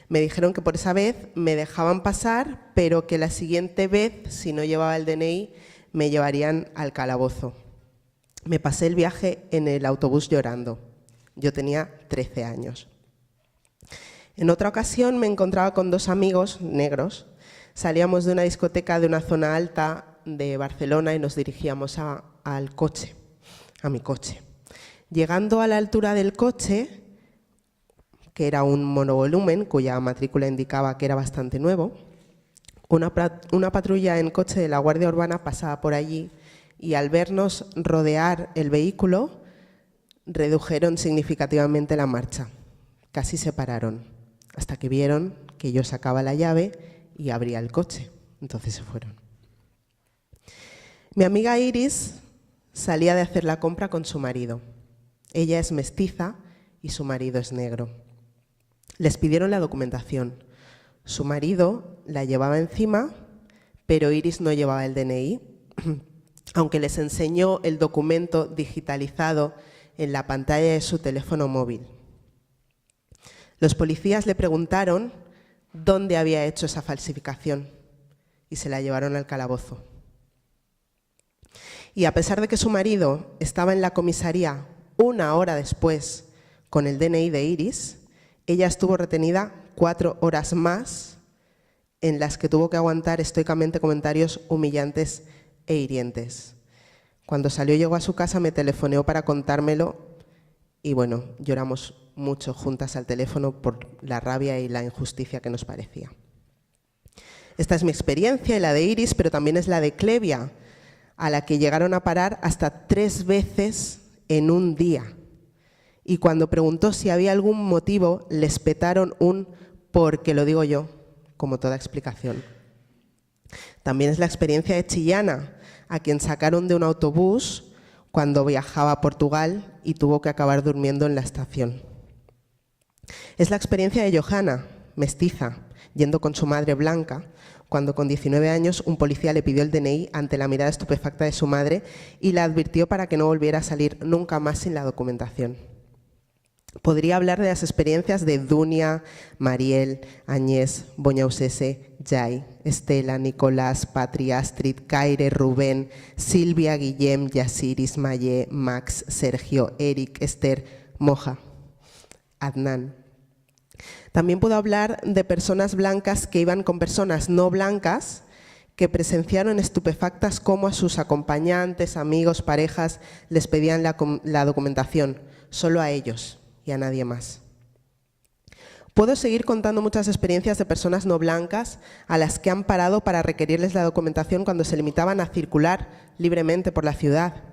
Me dijeron que por esa vez me dejaban pasar, pero que la siguiente vez, si no llevaba el DNI, me llevarían al calabozo. Me pasé el viaje en el autobús llorando. Yo tenía 13 años. En otra ocasión me encontraba con dos amigos negros. Salíamos de una discoteca de una zona alta de Barcelona y nos dirigíamos al coche, a mi coche. Llegando a la altura del coche, que era un monovolumen cuya matrícula indicaba que era bastante nuevo, una patrulla en coche de la Guardia Urbana pasaba por allí y al vernos rodear el vehículo redujeron significativamente la marcha. Casi se pararon, hasta que vieron que yo sacaba la llave y abría el coche. Entonces se fueron. Mi amiga Iris salía de hacer la compra con su marido. Ella es mestiza y su marido es negro. Les pidieron la documentación. Su marido la llevaba encima, pero Iris no llevaba el DNI, aunque les enseñó el documento digitalizado en la pantalla de su teléfono móvil. Los policías le preguntaron dónde había hecho esa falsificación y se la llevaron al calabozo. Y a pesar de que su marido estaba en la comisaría 1 hora después con el DNI de Iris, ella estuvo retenida 4 horas más en las que tuvo que aguantar estoicamente comentarios humillantes e hirientes. Cuando salió, llegó a su casa, me telefoneó para contármelo y bueno, lloramos mucho juntas al teléfono por la rabia y la injusticia que nos parecía. Esta es mi experiencia y la de Iris, pero también es la de Clevia, a la que llegaron a parar hasta 3 veces en un día. Y cuando preguntó si había algún motivo, les petaron un porque lo digo yo, como toda explicación. También es la experiencia de Chillana, a quien sacaron de un autobús cuando viajaba a Portugal y tuvo que acabar durmiendo en la estación. Es la experiencia de Johanna, mestiza, yendo con su madre blanca, cuando con 19 años un policía le pidió el DNI ante la mirada estupefacta de su madre y la advirtió para que no volviera a salir nunca más sin la documentación. Podría hablar de las experiencias de Dunia, Mariel, Agnès, Boñausese, Jai, Estela, Nicolás, Patri, Astrid, Kaire, Rubén, Silvia, Guillem, Yasir, Ismaye, Max, Sergio, Eric, Esther, Moja, Adnan. También puedo hablar de personas blancas que iban con personas no blancas que presenciaron estupefactas cómo a sus acompañantes, amigos, parejas les pedían la documentación, solo a ellos y a nadie más. Puedo seguir contando muchas experiencias de personas no blancas a las que han parado para requerirles la documentación cuando se limitaban a circular libremente por la ciudad,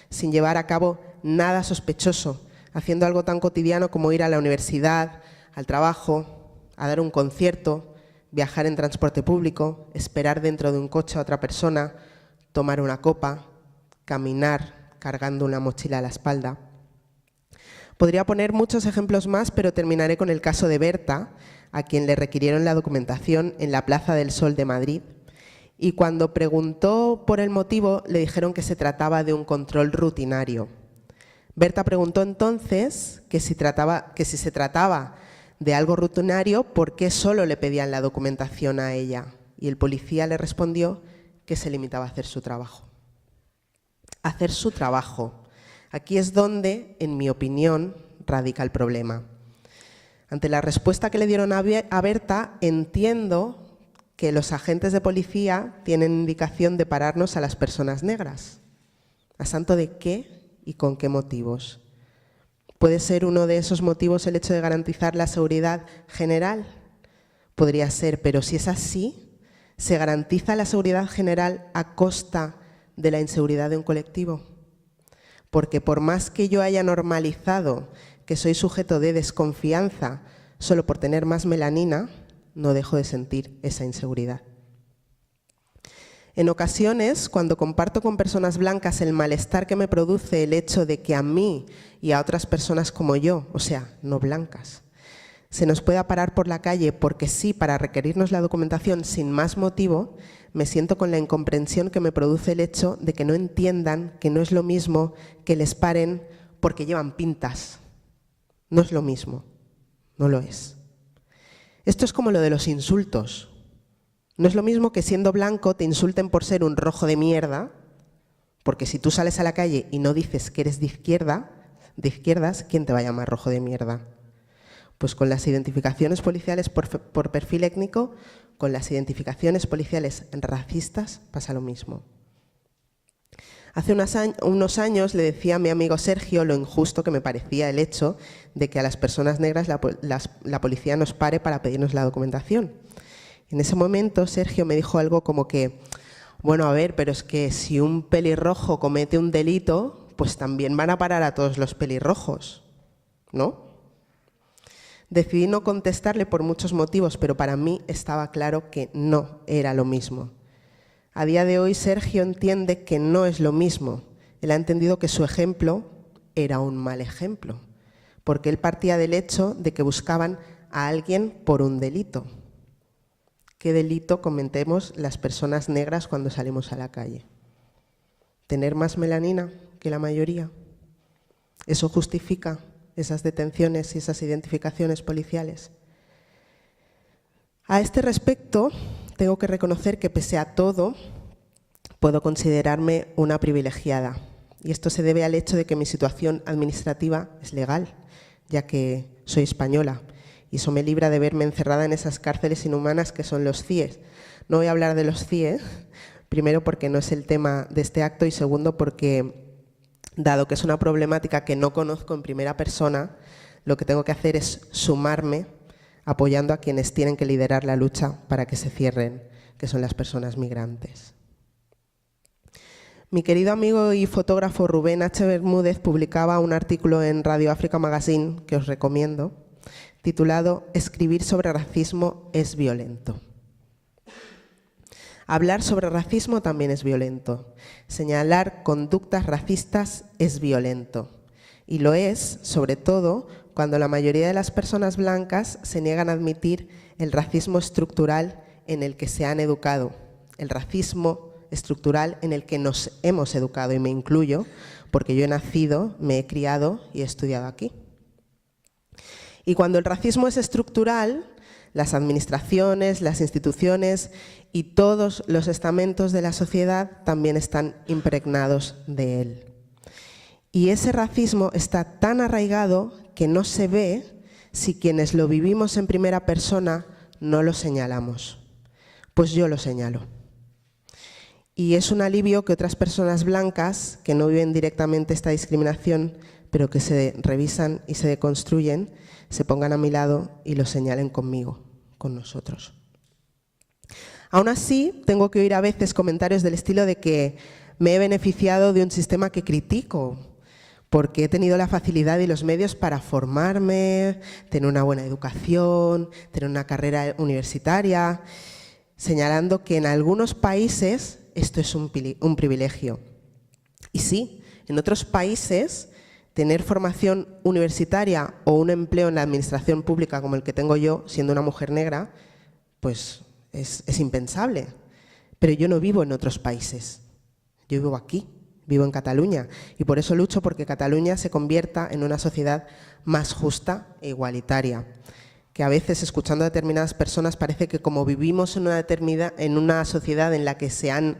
sin llevar a cabo nada sospechoso, haciendo algo tan cotidiano como ir a la universidad, al trabajo, a dar un concierto, viajar en transporte público, esperar dentro de un coche a otra persona, tomar una copa, caminar cargando una mochila a la espalda. Podría poner muchos ejemplos más, pero terminaré con el caso de Berta, a quien le requirieron la documentación en la Plaza del Sol de Madrid. Y cuando preguntó por el motivo, le dijeron que se trataba de un control rutinario. Berta preguntó entonces que si se trataba de algo rutinario, ¿por qué solo le pedían la documentación a ella? Y el policía le respondió que se limitaba a hacer su trabajo. Hacer su trabajo. Aquí es donde, en mi opinión, radica el problema. Ante la respuesta que le dieron a Berta, entiendo que los agentes de policía tienen indicación de pararnos a las personas negras. ¿A santo de qué y con qué motivos? ¿Puede ser uno de esos motivos el hecho de garantizar la seguridad general? Podría ser, pero si es así, ¿se garantiza la seguridad general a costa de la inseguridad de un colectivo? Porque por más que yo haya normalizado que soy sujeto de desconfianza solo por tener más melanina, no dejo de sentir esa inseguridad. En ocasiones, cuando comparto con personas blancas el malestar que me produce el hecho de que a mí y a otras personas como yo, o sea, no blancas, se nos pueda parar por la calle porque sí, para requerirnos la documentación sin más motivo, me siento con la incomprensión que me produce el hecho de que no entiendan que no es lo mismo que les paren porque llevan pintas. No es lo mismo, no lo es. Esto es como lo de los insultos. No es lo mismo que siendo blanco te insulten por ser un rojo de mierda, porque si tú sales a la calle y no dices que eres de izquierdas, ¿quién te va a llamar rojo de mierda? Pues con las identificaciones policiales por perfil étnico, con las identificaciones policiales racistas pasa lo mismo. Hace unos años le decía a mi amigo Sergio lo injusto que me parecía el hecho de que a las personas negras la policía nos pare para pedirnos la documentación. En ese momento Sergio me dijo algo como que, bueno, a ver, pero es que si un pelirrojo comete un delito, pues también van a parar a todos los pelirrojos, ¿no? Decidí no contestarle por muchos motivos, pero para mí estaba claro que no era lo mismo. A día de hoy Sergio entiende que no es lo mismo. Él ha entendido que su ejemplo era un mal ejemplo, porque él partía del hecho de que buscaban a alguien por un delito. ¿Qué delito cometemos las personas negras cuando salimos a la calle? ¿Tener más melanina que la mayoría? ¿Eso justifica esas detenciones y esas identificaciones policiales? A este respecto, tengo que reconocer que pese a todo, puedo considerarme una privilegiada. Y esto se debe al hecho de que mi situación administrativa es legal, ya que soy española. Y eso me libra de verme encerrada en esas cárceles inhumanas que son los CIE. No voy a hablar de los CIE, primero porque no es el tema de este acto y segundo porque, dado que es una problemática que no conozco en primera persona, lo que tengo que hacer es sumarme apoyando a quienes tienen que liderar la lucha para que se cierren, que son las personas migrantes. Mi querido amigo y fotógrafo Rubén H. Bermúdez publicaba un artículo en Radio África Magazine, que os recomiendo, titulado «Escribir sobre racismo es violento». Hablar sobre racismo también es violento. Señalar conductas racistas es violento. Y lo es, sobre todo, cuando la mayoría de las personas blancas se niegan a admitir el racismo estructural en el que se han educado, el racismo estructural en el que nos hemos educado, y me incluyo, porque yo he nacido, me he criado y he estudiado aquí. Y cuando el racismo es estructural, las administraciones, las instituciones y todos los estamentos de la sociedad también están impregnados de él. Y ese racismo está tan arraigado que no se ve si quienes lo vivimos en primera persona no lo señalamos. Pues yo lo señalo. Y es un alivio que otras personas blancas que no viven directamente esta discriminación, pero que se revisan y se deconstruyen, se pongan a mi lado y lo señalen conmigo, con nosotros. Aún así, tengo que oír a veces comentarios del estilo de que me he beneficiado de un sistema que critico, porque he tenido la facilidad y los medios para formarme, tener una buena educación, tener una carrera universitaria, señalando que en algunos países esto es un privilegio. Y sí, en otros países tener formación universitaria o un empleo en la administración pública como el que tengo yo, siendo una mujer negra, pues es impensable. Pero yo no vivo en otros países, yo vivo aquí, vivo en Cataluña, y por eso lucho porque Cataluña se convierta en una sociedad más justa e igualitaria. Que a veces, escuchando a determinadas personas, parece que como vivimos en una sociedad en la que se han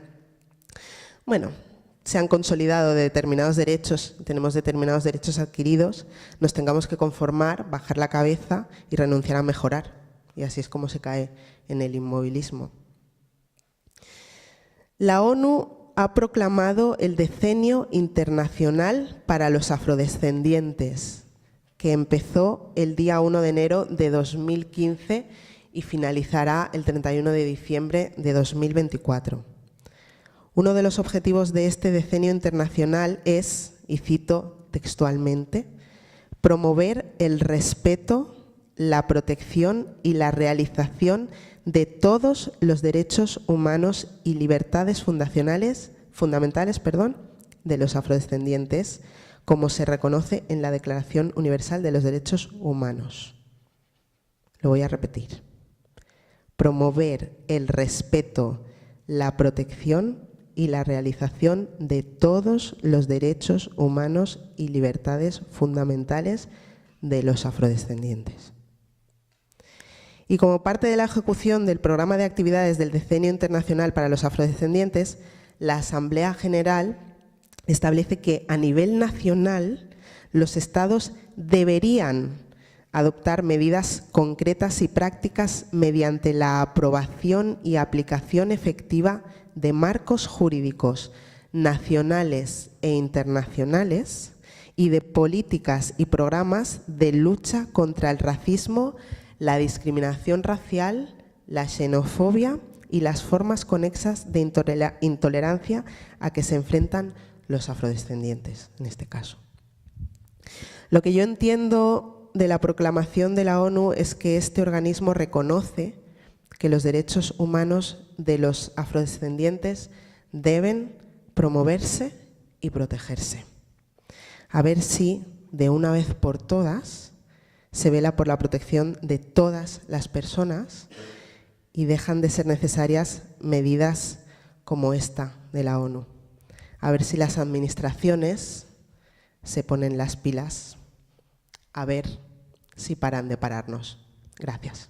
consolidado determinados derechos, tenemos determinados derechos adquiridos, nos tengamos que conformar, bajar la cabeza y renunciar a mejorar. Y así es como se cae en el inmovilismo. La ONU ha proclamado el Decenio Internacional para los Afrodescendientes, que empezó el día 1 de enero de 2015 y finalizará el 31 de diciembre de 2024. Uno de los objetivos de este Decenio Internacional es, y cito textualmente, promover el respeto, la protección y la realización de todos los derechos humanos y libertades fundamentales de los afrodescendientes, como se reconoce en la Declaración Universal de los Derechos Humanos. Lo voy a repetir. Promover el respeto, la protección y la realización de todos los derechos humanos y libertades fundamentales de los afrodescendientes. Y como parte de la ejecución del programa de actividades del Decenio Internacional para los Afrodescendientes, la Asamblea General establece que a nivel nacional los estados deberían adoptar medidas concretas y prácticas mediante la aprobación y aplicación efectiva de marcos jurídicos nacionales e internacionales y de políticas y programas de lucha contra el racismo, la discriminación racial, la xenofobia y las formas conexas de intolerancia a que se enfrentan los afrodescendientes, en este caso. Lo que yo entiendo de la proclamación de la ONU es que este organismo reconoce que los derechos humanos de los afrodescendientes deben promoverse y protegerse. A ver si, de una vez por todas, se vela por la protección de todas las personas y dejan de ser necesarias medidas como esta de la ONU. A ver si las administraciones se ponen las pilas, a ver si paran de pararnos. Gracias.